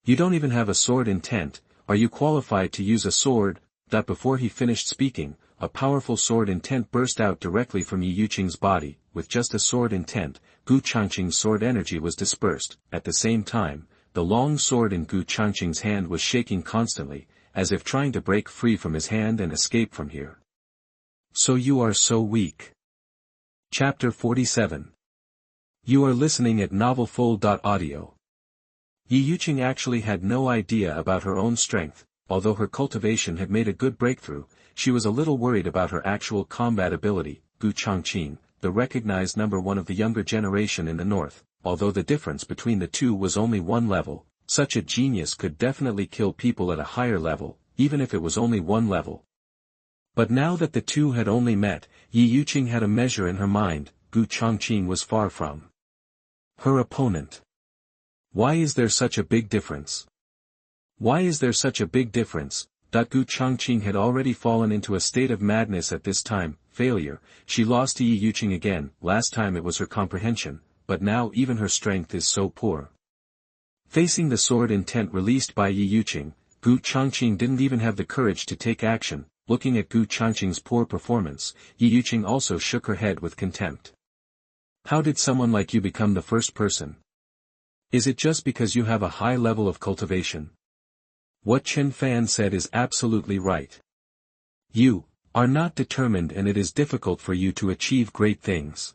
You don't even have a sword intent, are you qualified to use a sword? Before he finished speaking, a powerful sword intent burst out directly from Ye Yuqing's body. With just a sword intent, Gu Chongqing's sword energy was dispersed. At the same time, the long sword in Gu Chongqing's hand was shaking constantly, as if trying to break free from his hand and escape from here. So you are so weak. Chapter 47. You are listening at novelfull.audio. Ye Yuqing actually had no idea about her own strength. Although her cultivation had made a good breakthrough, she was a little worried about her actual combat ability. Gu Chongqing, the recognized number one of the younger generation in the north, although the difference between the two was only one level, such a genius could definitely kill people at a higher level, even if it was only one level. But now that the two had only met, Ye Yuqing had a measure in her mind. Gu Chongqing was far from her opponent. Why is there such a big difference? Why is there such a big difference? Gu Chongqing had already fallen into a state of madness at this time. Failure. She lost to Ye Yuqing again. Last time it was her comprehension, but now even her strength is so poor. Facing the sword intent released by Ye Yuqing, Gu Chongqing didn't even have the courage to take action. Looking at Gu Chongqing's poor performance, Ye Yuqing also shook her head with contempt. How did someone like you become the first person? Is it just because you have a high level of cultivation? What Chen Fan said is absolutely right. You are not determined and it is difficult for you to achieve great things.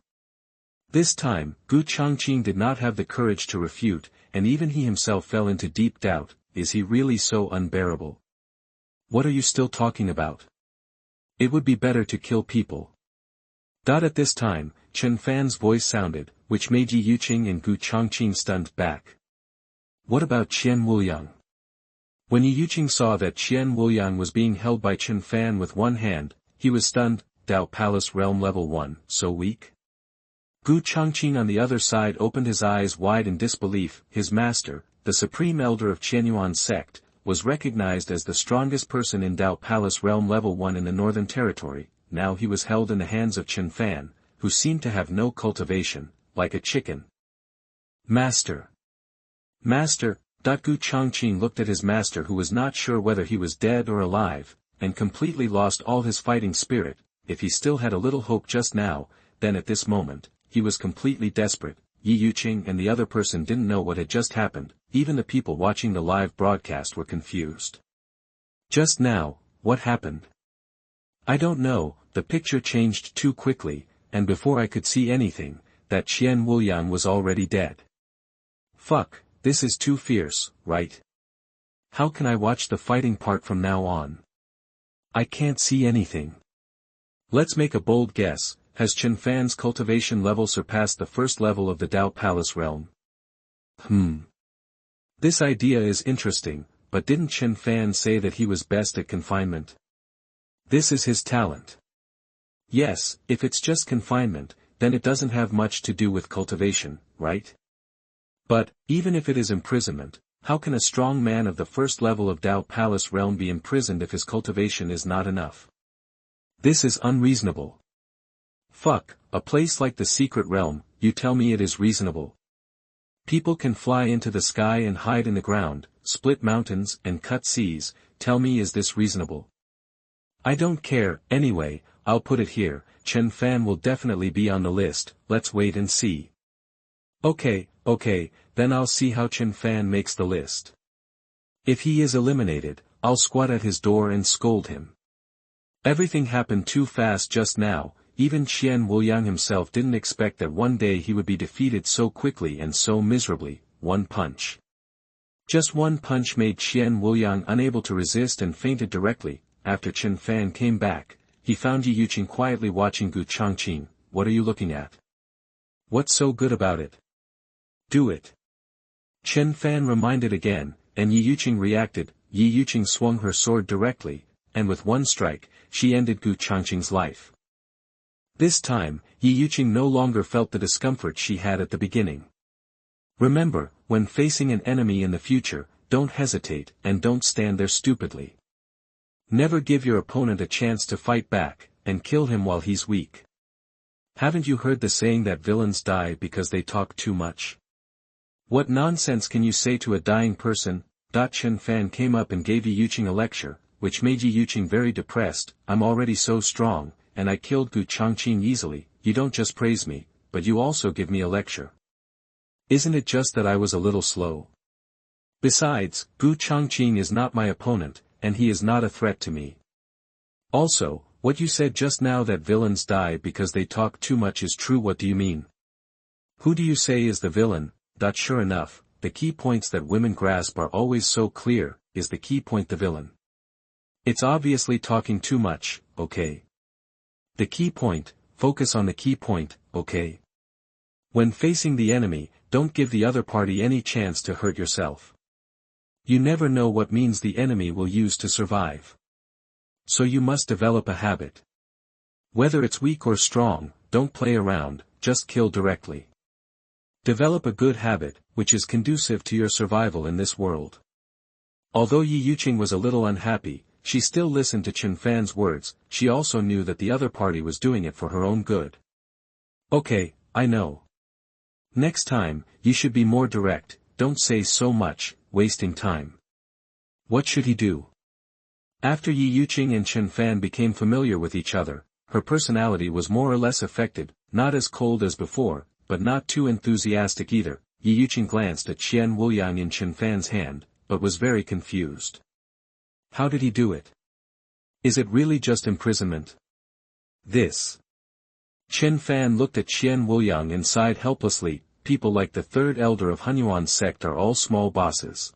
This time, Gu Chongqing did not have the courage to refute, and even he himself fell into deep doubt. Is he really so unbearable? What are you still talking about? It would be better to kill people. At this time, Chen Fan's voice sounded, which made Ye Yuqing and Gu Chongqing stunned back. What about Qian Wuliang? When Ye Yuqing saw that Qian Wuliang was being held by Chen Fan with one hand, he was stunned. Dao Palace Realm Level 1, so weak? Gu Chongqing on the other side opened his eyes wide in disbelief. His master, the supreme elder of Qianyuan's sect, was recognized as the strongest person in Dao Palace Realm Level 1 in the Northern Territory. Now he was held in the hands of Chen Fan, who seemed to have no cultivation, like a chicken. Master! Master! Gu Chongqing looked at his master, who was not sure whether he was dead or alive, and completely lost all his fighting spirit. If he still had a little hope just now, then at this moment, he was completely desperate. Ye Yuqing and the other person didn't know what had just happened. Even the people watching the live broadcast were confused. Just now, what happened? I don't know, the picture changed too quickly, and before I could see anything, that Qian Wuliang was already dead. Fuck, this is too fierce, right? How can I watch the fighting part from now on? I can't see anything. Let's make a bold guess. has Chen Fan's cultivation level surpassed the first level of the Dao Palace realm? This idea is interesting, but didn't Chen Fan say that he was best at confinement? This is his talent. Yes, if it's just confinement, then it doesn't have much to do with cultivation, right? But, even if it is imprisonment, how can a strong man of the first level of Dao Palace realm be imprisoned if his cultivation is not enough? This is unreasonable. Fuck, a place like the secret realm, you tell me it is reasonable. People can fly into the sky and hide in the ground, split mountains and cut seas, tell me is this reasonable? I don't care, anyway, I'll put it here, Chen Fan will definitely be on the list, let's wait and see. Okay, then I'll see how Chen Fan makes the list. If he is eliminated, I'll squat at his door and scold him. Everything happened too fast just now, even Qian Wuliang himself didn't expect that one day he would be defeated so quickly and so miserably, one punch. Just one punch made Qian Wuliang unable to resist and fainted directly. After Chen Fan came back, he found Ye Yuqing quietly watching Gu Changqing. What are you looking at? What's so good about it? Do it. Chen Fan reminded again, and Ye Yuqing reacted. Ye Yuqing swung her sword directly, and with one strike, she ended Gu Changqing's life. This time, Ye Yuqing no longer felt the discomfort she had at the beginning. Remember, when facing an enemy in the future, don't hesitate and don't stand there stupidly. Never give your opponent a chance to fight back, and kill him while he's weak. Haven't you heard the saying that villains die because they talk too much? What nonsense can you say to a dying person? Chen Fan came up and gave Ye Yuqing a lecture, which made Ye Yuqing very depressed. I'm already so strong, and I killed Gu Changqing easily. You don't just praise me, but you also give me a lecture. Isn't it just that I was a little slow? Besides, Gu Changqing is not my opponent, and he is not a threat to me. Also, what you said just now that villains die because they talk too much is true. What do you mean? Who do you say is the villain? Sure enough, the key points that women grasp are always so clear. Is the key point the villain? It's obviously talking too much, okay? The key point, focus on the key point, okay? When facing the enemy, don't give the other party any chance to hurt yourself. You never know what means the enemy will use to survive. So you must develop a habit. Whether it's weak or strong, don't play around, just kill directly. Develop a good habit, which is conducive to your survival in this world. Although Ye Yuqing was a little unhappy, she still listened to Chen Fan's words. She also knew that the other party was doing it for her own good. Okay, I know. Next time, you should be more direct, don't say so much, wasting time. What should he do? After Ye Yuqing and Chen Fan became familiar with each other, her personality was more or less affected, not as cold as before, but not too enthusiastic either. Ye Yuqing glanced at Qian Wuliang in Chen Fan's hand, but was very confused. How did he do it? Is it really just imprisonment? This. Chen Fan looked at Qian Wuliang and sighed helplessly. People like the third elder of Hunyuan's sect are all small bosses.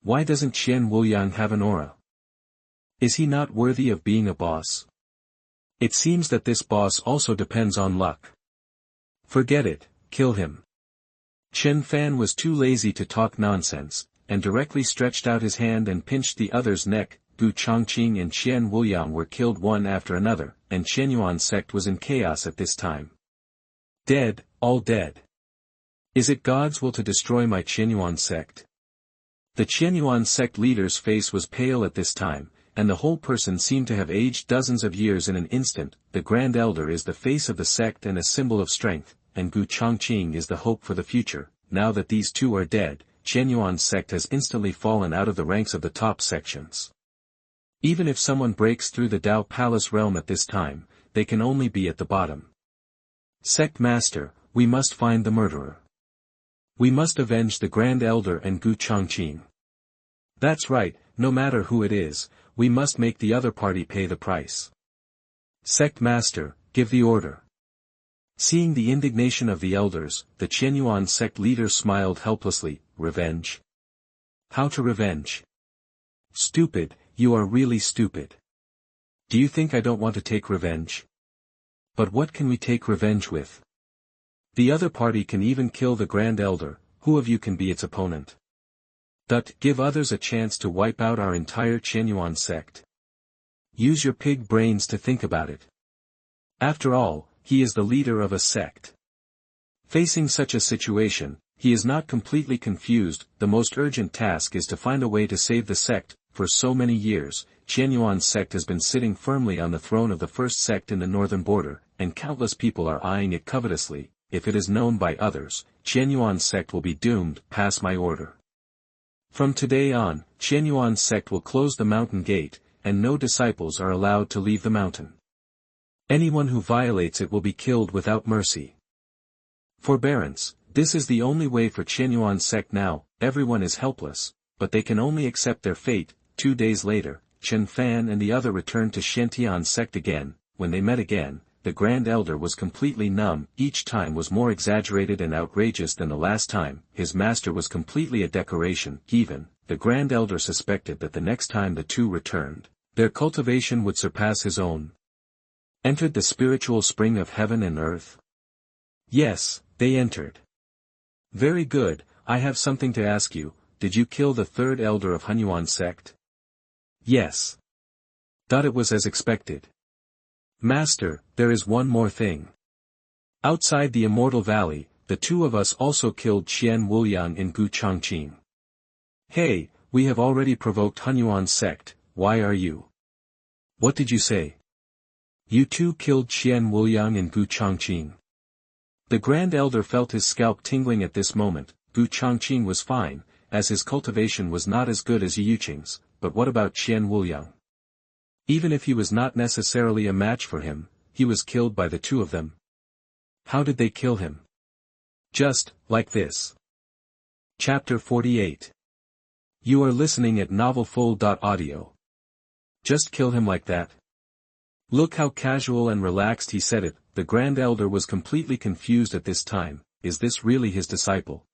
Why doesn't Qian Wuliang have an aura? Is he not worthy of being a boss? It seems that this boss also depends on luck. Forget it, kill him. Chen Fan was too lazy to talk nonsense, and directly stretched out his hand and pinched the other's neck. Gu Changqing and Qian Wuliang were killed one after another, and Qianyuan's sect was in chaos at this time. Dead, all dead. Is it God's will to destroy my Qianyuan sect? The Qianyuan sect leader's face was pale at this time, and the whole person seemed to have aged dozens of years in an instant. The Grand Elder is the face of the sect and a symbol of strength, and Gu Changqing is the hope for the future. Now that these two are dead, Qianyuan's sect has instantly fallen out of the ranks of the top sections. Even if someone breaks through the Dao Palace realm at this time, they can only be at the bottom. Sect Master, we must find the murderer. We must avenge the Grand Elder and Gu Changqing. That's right, no matter who it is, we must make the other party pay the price. Sect Master, give the order. Seeing the indignation of the elders, the Qianyuan sect leader smiled helplessly. Revenge? How to revenge? Stupid, you are really stupid. Do you think I don't want to take revenge? But what can we take revenge with? The other party can even kill the Grand Elder, who of you can be its opponent? Give others a chance to wipe out our entire Qianyuan sect. Use your pig brains to think about it. After all, he is the leader of a sect. Facing such a situation, he is not completely confused. The most urgent task is to find a way to save the sect. For so many years, Qianyuan's sect has been sitting firmly on the throne of the first sect in the northern border, and countless people are eyeing it covetously. If it is known by others, Qianyuan's sect will be doomed. Pass my order. From today on, Qianyuan's sect will close the mountain gate, and no disciples are allowed to leave the mountain. Anyone who violates it will be killed without mercy. Forbearance, this is the only way for Qianyuan's sect now. Everyone is helpless, but they can only accept their fate. 2 days later, Chen Fan and the other returned to Qianyuan's sect again. When they met again, the Grand Elder was completely numb. Each time was more exaggerated and outrageous than the last time. His master was completely a decoration. Even, the Grand Elder suspected that the next time the two returned, their cultivation would surpass his own. Entered the spiritual spring of heaven and earth? Yes, they entered. Very good, I have something to ask you. Did you kill the third elder of Hunyuan sect? Yes. It was as expected. Master, there is one more thing. Outside the Immortal Valley, the two of us also killed Qian Wuliang and Gu Changqing. Hey, we have already provoked Hunyuan sect. Why are you? What did you say? You two killed Qian Wuliang and Gu Changqing. The Grand Elder felt his scalp tingling at this moment. Gu Changqing was fine, as his cultivation was not as good as Ye Yuqing's, but what about Qian Wuliang? Even if he was not necessarily a match for him, he was killed by the two of them. How did they kill him? Just, like this. Chapter 48. You are listening at novelfull.audio. Just kill him like that? Look how casual and relaxed he said it. The Grand Elder was completely confused at this time. Is this really his disciple?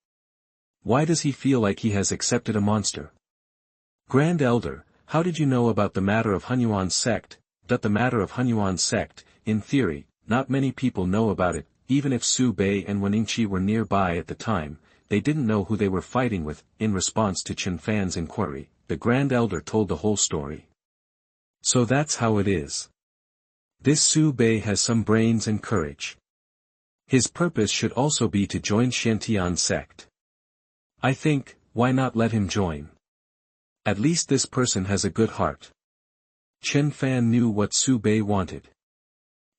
Why does he feel like he has accepted a monster? Grand Elder, how did you know about the matter of Hunyuan sect? The matter of Hunyuan sect, in theory, not many people know about it. Even if Su Bei and Weningqi were nearby at the time, they didn't know who they were fighting with. In response to Chen Fan's inquiry, the Grand Elder told the whole story. So that's how it is. This Su Bei has some brains and courage. His purpose should also be to join Xiantian sect. I think, why not let him join? At least this person has a good heart. Chen Fan knew what Su Bei wanted.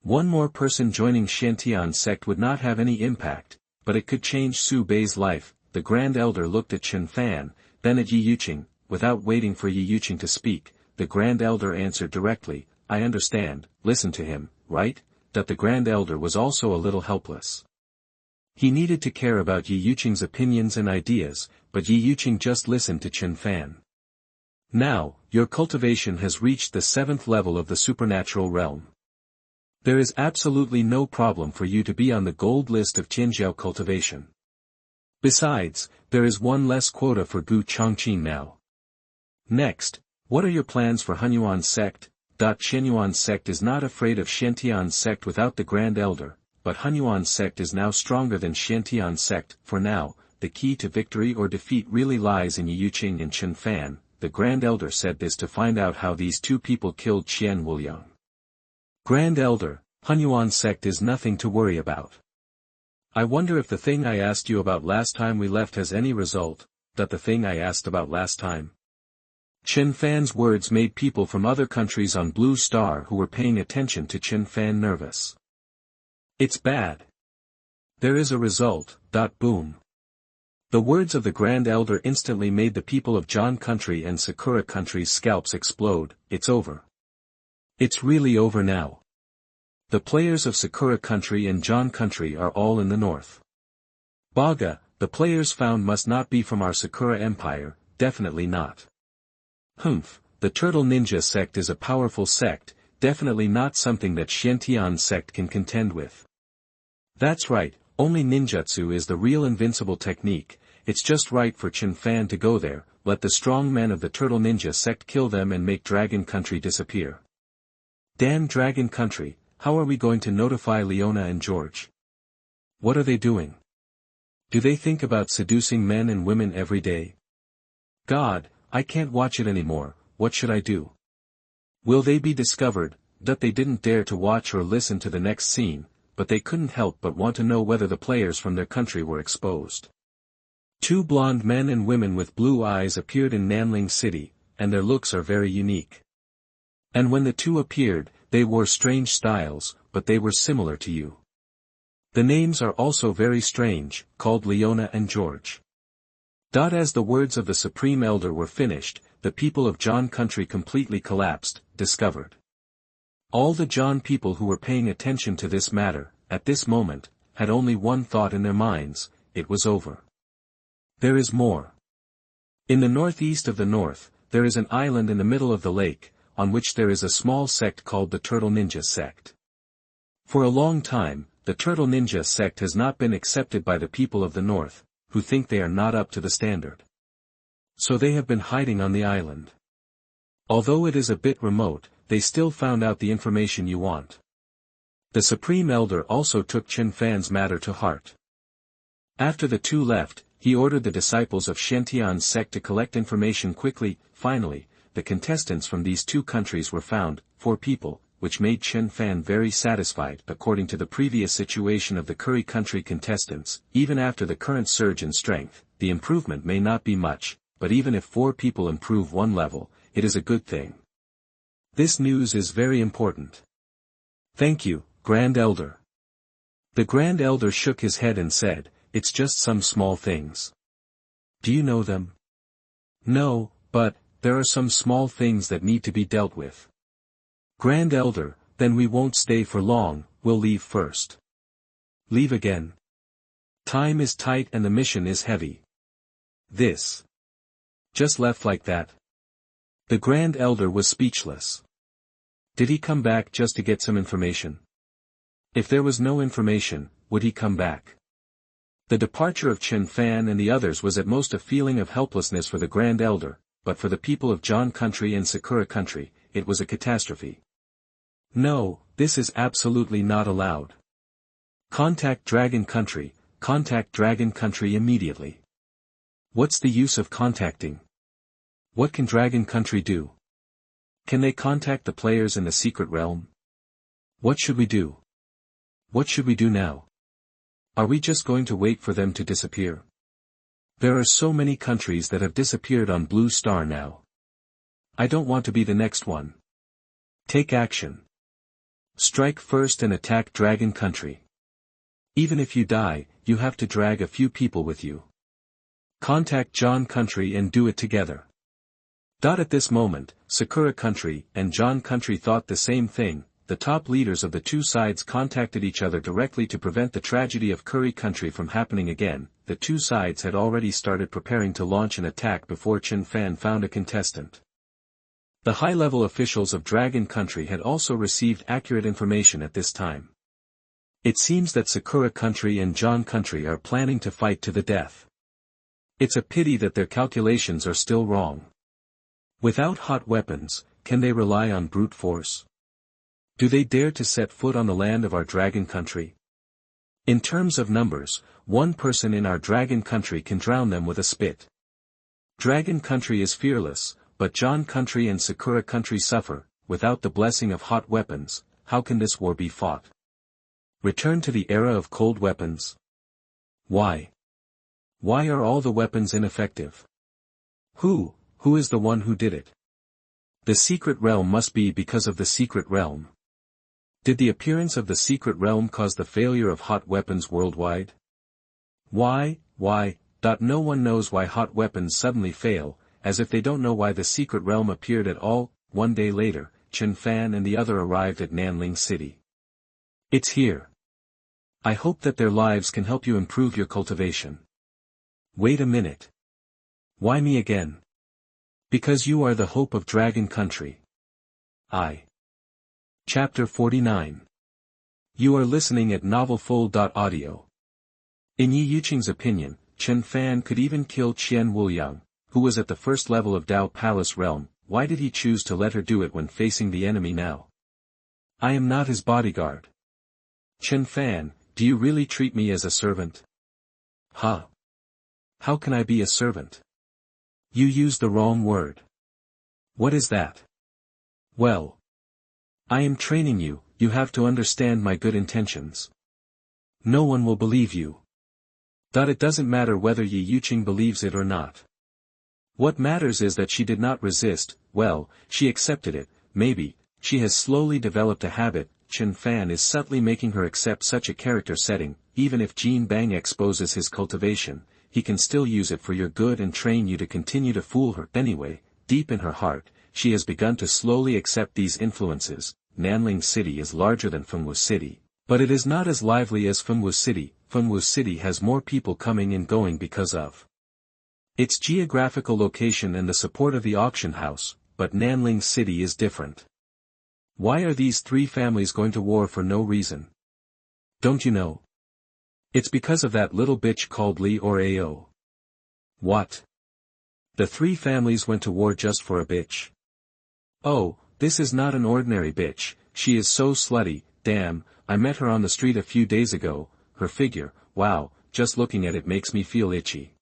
One more person joining Xiantian sect would not have any impact, but it could change Su Bei's life. The Grand Elder looked at Chen Fan, then at Ye Yuqing. Without waiting for Ye Yuqing to speak, the Grand Elder answered directly, I understand, listen to him, right? The Grand Elder was also a little helpless. He needed to care about Ye Yuqing's opinions and ideas, but Ye Yuqing just listened to Chen Fan. Now, your cultivation has reached the 7th level of the supernatural realm. There is absolutely no problem for you to be on the gold list of Tianjiao cultivation. Besides, there is one less quota for Gu Changqing now. Next, what are your plans for Hunyuan sect? Qianyuan sect is not afraid of Xiantian sect without the Grand Elder, but Hunyuan sect is now stronger than Xiantian sect. For now, the key to victory or defeat really lies in Ye Yuqing and Chen Fan. The Grand Elder said this to find out how these two people killed Qian Wuliang. Grand Elder, Hunyuan sect is nothing to worry about. I wonder if the thing I asked you about last time we left has any result. The thing I asked about last time? Chen Fan's words made people from other countries on Blue Star who were paying attention to Chen Fan nervous. It's bad. There is a result. Boom. The words of the Grand Elder instantly made the people of John Country and Sakura Country's scalps explode. It's over. It's really over now. The players of Sakura Country and John Country are all in the north. Baga, the players found must not be from our Sakura Empire, definitely not. Humph, the Turtle Ninja sect is a powerful sect, definitely not something that Xiantian sect can contend with. That's right, only ninjutsu is the real invincible technique. It's just right for Chen Fan to go there. Let the strong men of the Turtle Ninja sect kill them and make Dragon Country disappear. Damn Dragon Country, How are we going to notify Leona and George? What are they doing? Do they think about seducing men and women every day? God, I can't watch it anymore, what should I do? Will they be discovered? That they didn't dare to watch or listen to the next scene, but they couldn't help but want to know whether the players from their country were exposed. Two blonde men and women with blue eyes appeared in Nanling City, and their looks are very unique. And when the two appeared, they wore strange styles, but they were similar to you. The names are also very strange, called Leona and George. As the words of the Supreme Elder were finished, the people of John country completely collapsed, discovered. All the John people who were paying attention to this matter, at this moment, had only one thought in their minds: it was over. There is more. In the northeast of the north, there is an island in the middle of the lake, on which there is a small sect called the Turtle Ninja sect. For a long time, the Turtle Ninja sect has not been accepted by the people of the north, who think they are not up to the standard. So they have been hiding on the island. Although it is a bit remote, they still found out the information you want. The Supreme Elder also took Chen Fan's matter to heart. After the two left, he ordered the disciples of Shantian's sect to collect information quickly. Finally, the contestants from these two countries were found, 4 people, which made Chen Fan very satisfied. According to the previous situation of the Curry country contestants, even after the current surge in strength, the improvement may not be much, but even if 4 people improve 1 level, it is a good thing. This news is very important. Thank you, Grand Elder. The Grand Elder shook his head and said, it's just some small things. Do you know them? No, but there are some small things that need to be dealt with. Grand Elder, then we won't stay for long, we'll leave first. Leave again? Time is tight and the mission is heavy. This. Just left like that? The Grand Elder was speechless. Did he come back just to get some information? If there was no information, would he come back? The departure of Chen Fan and the others was at most a feeling of helplessness for the Grand Elder, but for the people of John country and Sakura country, it was a catastrophe. No, this is absolutely not allowed. Contact Dragon country immediately. What's the use of contacting? What can Dragon country do? Can they contact the players in the secret realm? What should we do? What should we do now? Are we just going to wait for them to disappear? There are so many countries that have disappeared on Blue Star now. I don't want to be the next one. Take action. Strike first and attack Dragon country. Even if you die, you have to drag a few people with you. Contact John country and do it together. At this moment, Sakura country and John country thought the same thing. The top leaders of the two sides contacted each other directly to prevent the tragedy of Curry country from happening again. The two sides had already started preparing to launch an attack before Chen Fan found a contestant. The high-level officials of Dragon country had also received accurate information at this time. It seems that Sakura country and John country are planning to fight to the death. It's a pity that their calculations are still wrong. Without hot weapons, can they rely on brute force? Do they dare to set foot on the land of our Dragon country? In terms of numbers, 1 person in our Dragon country can drown them with a spit. Dragon country is fearless, but John country and Sakura country suffer. Without the blessing of hot weapons, how can this war be fought? Return to the era of cold weapons? Why? Why are all the weapons ineffective? Who is the one who did it? The secret realm must be because of the secret realm. Did the appearance of the secret realm cause the failure of hot weapons worldwide? Why? No one knows why hot weapons suddenly fail, as if they don't know why the secret realm appeared at all. 1 day later, Chen Fan and the other arrived at Nanling City. It's here. I hope that their lives can help you improve your cultivation. Wait a minute. Why me again? Because you are the hope of Dragon country. Chapter 49. You are listening at novelfull.audio. In Ye Yuqing's opinion, Chen Fan could even kill Qian Wuyang, who was at the first level of Dao Palace realm. Why did he choose to let her do it when facing the enemy now? I am not his bodyguard. Chen Fan, do you really treat me as a servant? Huh? How can I be a servant? You used the wrong word. What is that? Well, I am training you, you have to understand my good intentions. No one will believe you. It doesn't matter whether Ye Yuqing believes it or not. What matters is that she did not resist, well, she accepted it, maybe, she has slowly developed a habit. Chen Fan is subtly making her accept such a character setting, even if Jin Bang exposes his cultivation, he can still use it for your good and train you to continue to fool her. Anyway, deep in her heart, she has begun to slowly accept these influences. Nanling City is larger than Fengwu City, but it is not as lively as Fengwu City. Fengwu City has more people coming and going because of its geographical location and the support of the auction house, but Nanling City is different. Why are these three families going to war for no reason? Don't you know? It's because of that little bitch called Li or Ao. What? The three families went to war just for a bitch. Oh, this is not an ordinary bitch, she is so slutty, damn, I met her on the street a few days ago, her figure, wow, just looking at it makes me feel itchy.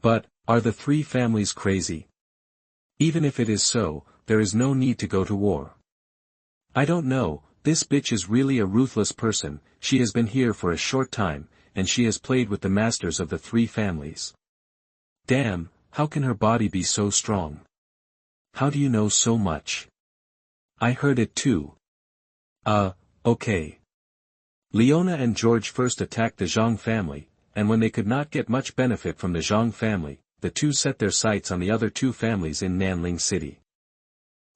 But, are the three families crazy? Even if it is so, there is no need to go to war. I don't know, this bitch is really a ruthless person, she has been here for a short time, and she has played with the masters of the three families. Damn, how can her body be so strong? How do you know so much? I heard it too. Okay. Leona and George first attacked the Zhang family, and when they could not get much benefit from the Zhang family, the two set their sights on the other two families in Nanling City.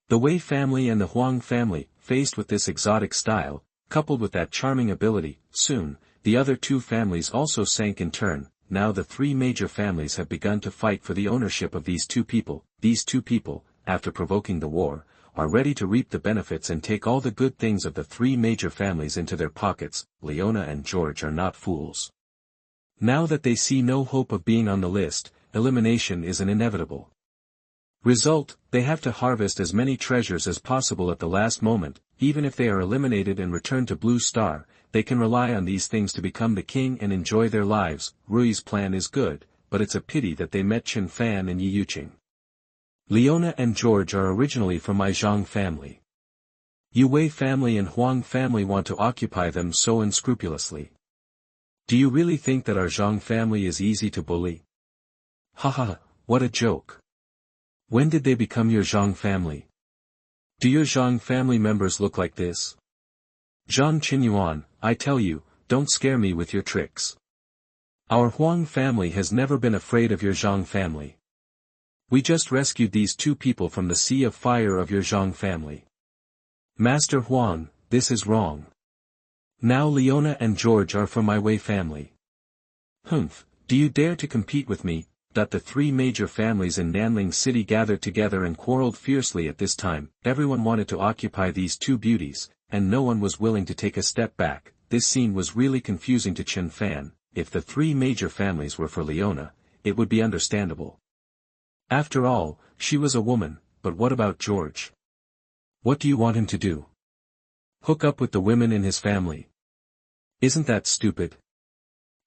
The Wei family and the Huang family, faced with this exotic style, coupled with that charming ability, soon, the other two families also sank in turn. Now the three major families have begun to fight for the ownership of these two people. These two people, after provoking the war, are ready to reap the benefits and take all the good things of the three major families into their pockets. Leona and George are not fools. Now that they see no hope of being on the list, elimination is an inevitable result. They have to harvest as many treasures as possible at the last moment. Even if they are eliminated and return to Blue Star, they can rely on these things to become the king and enjoy their lives. Rui's plan is good, but it's a pity that they met Chen Fan and Ye Yuqing. Leona and George are originally from my Zhang family. Yu Wei family and Huang family want to occupy them so unscrupulously. Do you really think that our Zhang family is easy to bully? Haha, what a joke. When did they become your Zhang family? Do your Zhang family members look like this? Zhang Qinyuan, I tell you, don't scare me with your tricks. Our Huang family has never been afraid of your Zhang family. We just rescued these two people from the sea of fire of your Zhang family. Master Huang, this is wrong. Now Leona and George are from my Wei family. Humph, do you dare to compete with me? The three major families in Nanling City gathered together and quarreled fiercely at this time. Everyone wanted to occupy these two beauties, and no one was willing to take a step back. This scene was really confusing to Chen Fan. If the three major families were for Leona, it would be understandable. After all, she was a woman, but what about George? What do you want him to do? Hook up with the women in his family? Isn't that stupid?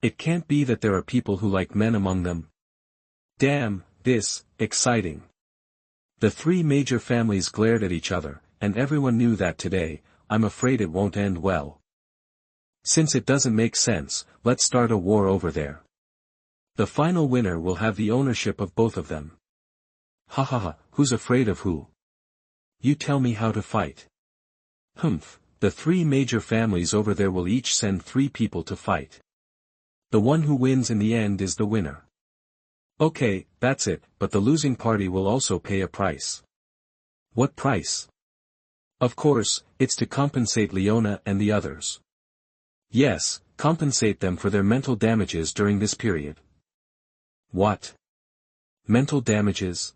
It can't be that there are people who like men among them. Damn, this, exciting. The three major families glared at each other, and everyone knew that today, I'm afraid it won't end well. Since it doesn't make sense, let's start a war over there. The final winner will have the ownership of both of them. Ha ha ha, who's afraid of who? You tell me how to fight. Humph, the three major families over there will each send 3 people to fight. The one who wins in the end is the winner. Okay, that's it, but the losing party will also pay a price. What price? Of course, it's to compensate Leona and the others. Yes, compensate them for their mental damages during this period. What? Mental damages?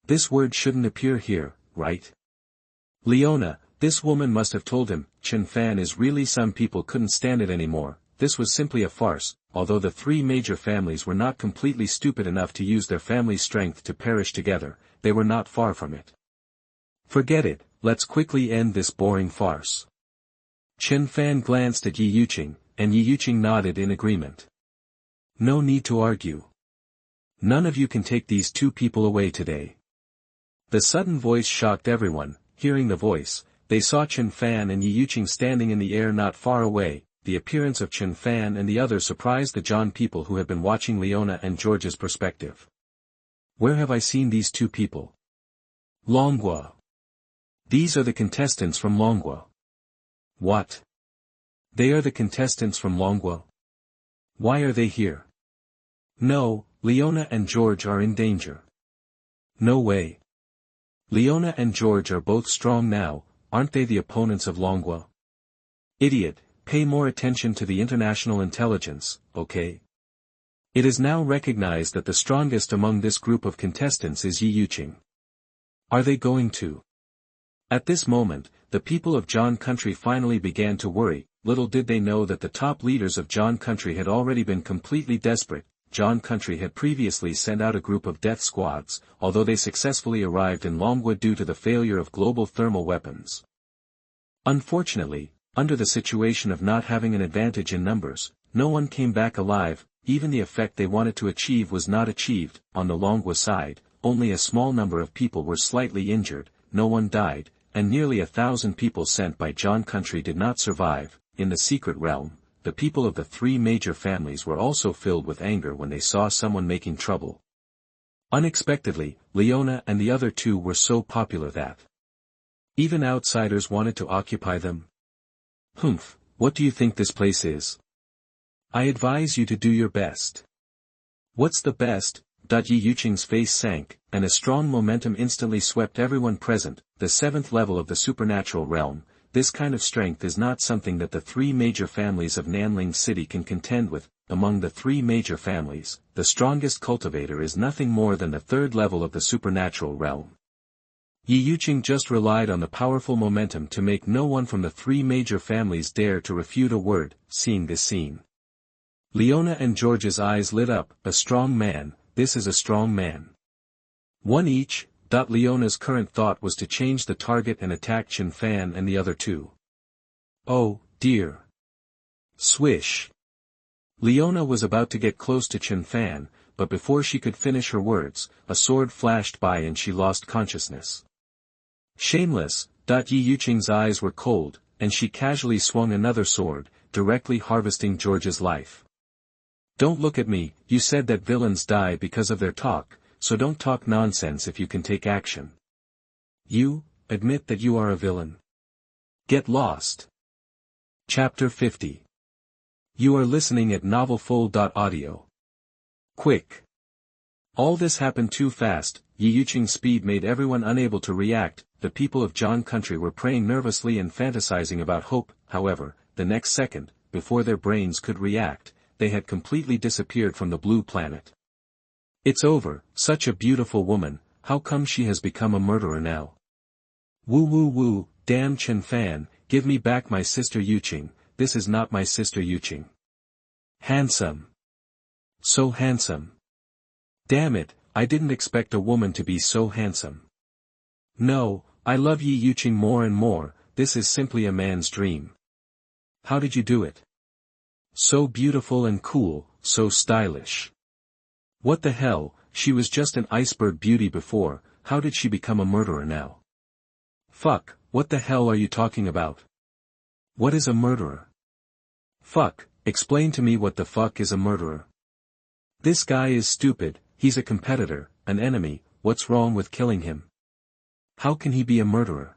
This word shouldn't appear here, right? Leona, this woman must have told him. Chen Fan is really, some people couldn't stand it anymore. This was simply a farce. Although the 3 major families were not completely stupid enough to use their family strength to perish together, they were not far from it. Forget it, let's quickly end this boring farce. Chen Fan glanced at Ye Yuqing, and Ye Yuqing nodded in agreement. No need to argue. None of you can take these two people away today. The sudden voice shocked everyone. Hearing the voice, they saw Chen Fan and Ye Yuqing standing in the air not far away. The appearance of Chen Fan and the other surprised the John people who had been watching Leona and George's perspective. Where have I seen these two people? Longhua. These are the contestants from Longhua. What? They are the contestants from Longhua? Why are they here? No, Leona and George are in danger. No way. Leona and George are both strong now, aren't they the opponents of Longhua? Idiot, pay more attention to the international intelligence, okay? It is now recognized that the strongest among this group of contestants is Ye Yuqing. Are they going to? At this moment, the people of John Country finally began to worry. Little did they know that the top leaders of John Country had already been completely desperate. John Country had previously sent out a group of death squads, although they successfully arrived in Longhua due to the failure of global thermal weapons. Unfortunately, under the situation of not having an advantage in numbers, no one came back alive. Even the effect they wanted to achieve was not achieved. On the Longhua side, only a small number of people were slightly injured, no one died, and nearly 1,000 people sent by John Country did not survive. In the secret realm, the people of the three major families were also filled with anger when they saw someone making trouble. Unexpectedly, Leona and the other two were so popular that even outsiders wanted to occupy them. Humph, what do you think this place is? I advise you to do your best. What's the best? Ye Yuqing's face sank, and a strong momentum instantly swept everyone present. The 7th level of the supernatural realm. This kind of strength is not something that the three major families of Nanling City can contend with. Among the three major families, the strongest cultivator is nothing more than the 3rd level of the supernatural realm. Ye Yuqing just relied on the powerful momentum to make no one from the three major families dare to refute a word. Seeing this scene, Leona and George's eyes lit up. A strong man, this is a strong man. One each. Leona's current thought was to change the target and attack Chen Fan and the other two. Oh, dear. Swish. Leona was about to get close to Chen Fan, but before she could finish her words, a sword flashed by and she lost consciousness. Shameless. Ye Yuqing's eyes were cold, and she casually swung another sword, directly harvesting George's life. Don't look at me. You said that villains die because of their talk. So don't talk nonsense if you can take action. You, admit that you are a villain. Get lost. Chapter 50. You are listening at novelfull.audio. Quick. All this happened too fast. Ye Yuqing's speed made everyone unable to react. The people of John Country were praying nervously and fantasizing about hope. However, the next second, before their brains could react, they had completely disappeared from the blue planet. It's over. Such a beautiful woman, how come she has become a murderer now? Woo woo woo, damn Chen Fan, give me back my sister Yuqing. This is not my sister Yuqing. Handsome. So handsome. Damn it, I didn't expect a woman to be so handsome. No, I love Ye Yuqing more and more. This is simply a man's dream. How did you do it? So beautiful and cool, so stylish. What the hell, she was just an iceberg beauty before. How did she become a murderer now? Fuck, what the hell are you talking about? What is a murderer? Fuck, explain to me what the fuck is a murderer. This guy is stupid, he's a competitor, an enemy. What's wrong with killing him? How can he be a murderer?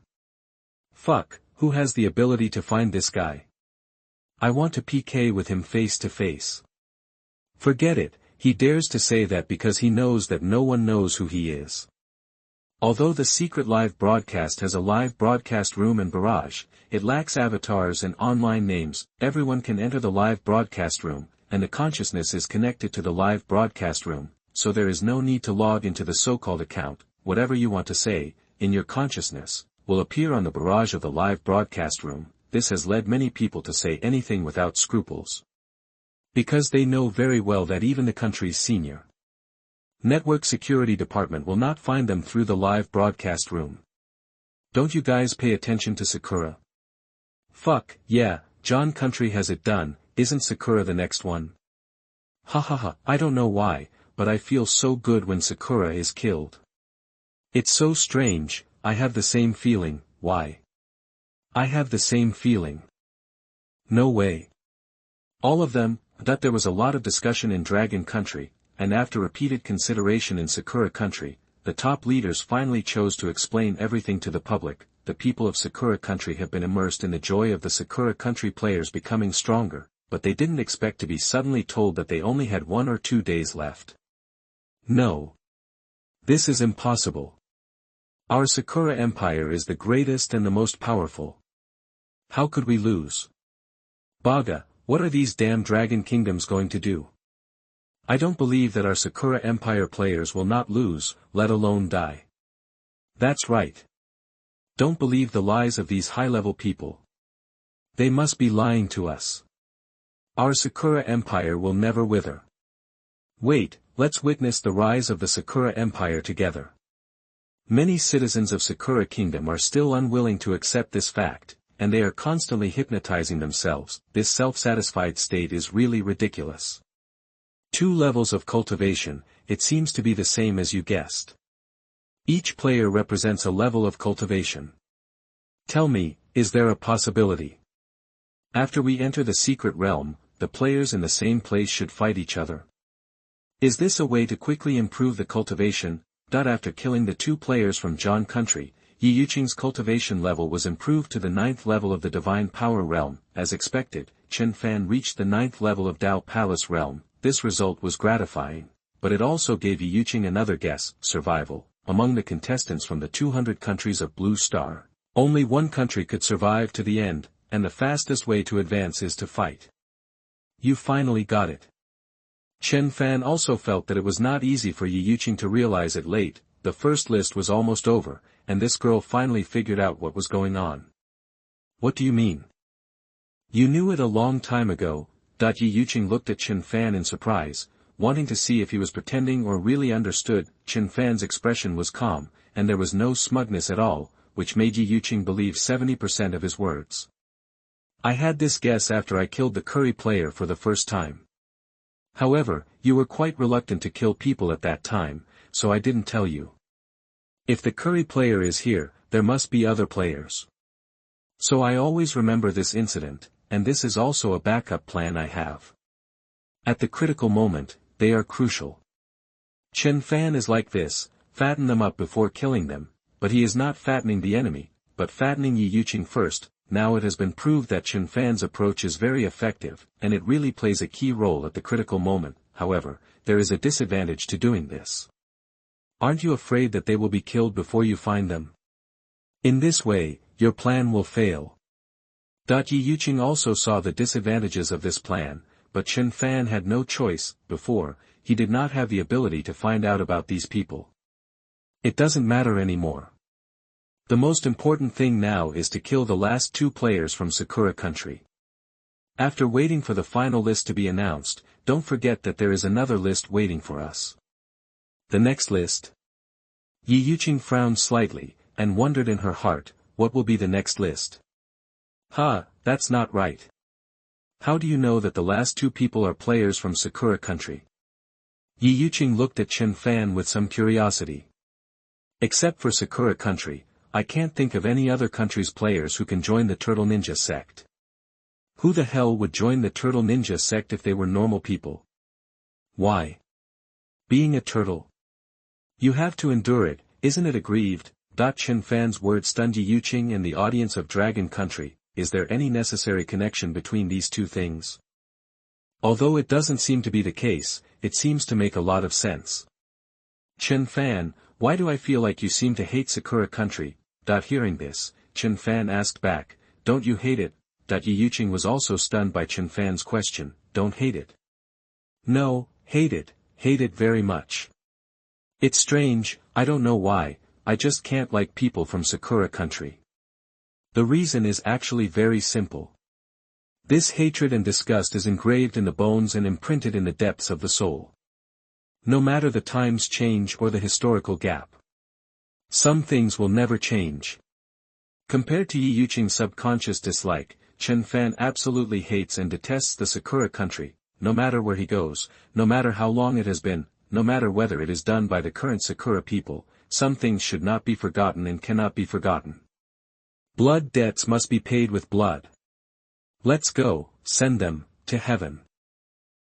Fuck, who has the ability to find this guy? I want to PK with him face to face. Forget it. He dares to say that because he knows that no one knows who he is. Although the secret live broadcast has a live broadcast room and barrage, it lacks avatars and online names. Everyone can enter the live broadcast room, and the consciousness is connected to the live broadcast room, so there is no need to log into the so-called account. Whatever you want to say, in your consciousness, will appear on the barrage of the live broadcast room. This has led many people to say anything without scruples. Because they know very well that even the country's senior network security department will not find them through the live broadcast room. Don't you guys pay attention to Sakura? Fuck, yeah, John Country has it done, isn't Sakura the next one? Ha ha ha, I don't know why, but I feel so good when Sakura is killed. It's so strange, I have the same feeling, why? I have the same feeling. No way. All of them, that there was a lot of discussion in Dragon Country, and after repeated consideration in Sakura Country, the top leaders finally chose to explain everything to the public. The people of Sakura Country have been immersed in the joy of the Sakura Country players becoming stronger, but they didn't expect to be suddenly told that they only had 1 or 2 days left. No. This is impossible. Our Sakura Empire is the greatest and the most powerful. How could we lose? Baga, what are these damn dragon kingdoms going to do? I don't believe that our Sakura Empire players will not lose, let alone die. That's right. Don't believe the lies of these high-level people. They must be lying to us. Our Sakura Empire will never wither. Wait, let's witness the rise of the Sakura Empire together. Many citizens of Sakura Kingdom are still unwilling to accept this fact, and they are constantly hypnotizing themselves. This self-satisfied state is really ridiculous. 2 levels of cultivation, it seems to be the same as you guessed. Each player represents a level of cultivation. Tell me, is there a possibility? After we enter the secret realm, the players in the same place should fight each other. Is this a way to quickly improve the cultivation? After killing the 2 players from John Country, Ye Yuqing's cultivation level was improved to the 9th level of the Divine Power Realm. As expected, Chen Fan reached the 9th level of Dao Palace Realm. This result was gratifying, but it also gave Ye Yuqing another guess, survival. Among the contestants from the 200 countries of Blue Star, only 1 country could survive to the end, and the fastest way to advance is to fight. You finally got it. Chen Fan also felt that it was not easy for Ye Yuqing to realize it late. The first list was almost over, and this girl finally figured out what was going on. What do you mean? You knew it a long time ago. Ye Yuqing looked at Chen Fan in surprise, wanting to see if he was pretending or really understood. Chen Fan's expression was calm, and there was no smugness at all, which made Ye Yuqing believe 70% of his words. I had this guess after I killed the curry player for the first time. However, you were quite reluctant to kill people at that time, so I didn't tell you. If the curry player is here, there must be other players. So I always remember this incident, and this is also a backup plan I have. At the critical moment, they are crucial. Chen Fan is like this, fatten them up before killing them, but he is not fattening the enemy, but fattening Ye Yuqing first. Now it has been proved that Chen Fan's approach is very effective, and it really plays a key role at the critical moment. However, there is a disadvantage to doing this. Aren't you afraid that they will be killed before you find them? In this way, your plan will fail. Ye Yuqing also saw the disadvantages of this plan, but Chen Fan had no choice. Before, he did not have the ability to find out about these people. It doesn't matter anymore. The most important thing now is to kill the last 2 players from Sakura Country. After waiting for the final list to be announced, don't forget that there is another list waiting for us. The next list? Ye Yuqing frowned slightly, and wondered in her heart, what will be the next list? That's not right. How do you know that the last 2 people are players from Sakura Country? Ye Yuqing looked at Chen Fan with some curiosity. Except for Sakura Country, I can't think of any other country's players who can join the Turtle Ninja sect. Who the hell would join the Turtle Ninja sect if they were normal people? Why? Being a turtle. You have to endure it, isn't it aggrieved? Chen Fan's words stunned Ye Yuqing and the audience of Dragon Country. Is there any necessary connection between these 2 things? Although it doesn't seem to be the case, it seems to make a lot of sense. Chen Fan, why do I feel like you seem to hate Sakura Country? Hearing this, Chen Fan asked back, don't you hate it? Ye Yuqing was also stunned by Chen Fan's question, don't hate it. No, hate it very much. It's strange, I don't know why, I just can't like people from Sakura Country. The reason is actually very simple. This hatred and disgust is engraved in the bones and imprinted in the depths of the soul. No matter the times change or the historical gap. Some things will never change. Compared to Ye Yuqing's subconscious dislike, Chen Fan absolutely hates and detests the Sakura country, no matter where he goes, no matter how long it has been, no matter whether it is done by the current Sakura people. Some things should not be forgotten and cannot be forgotten. Blood debts must be paid with blood. Let's go, send them, to heaven.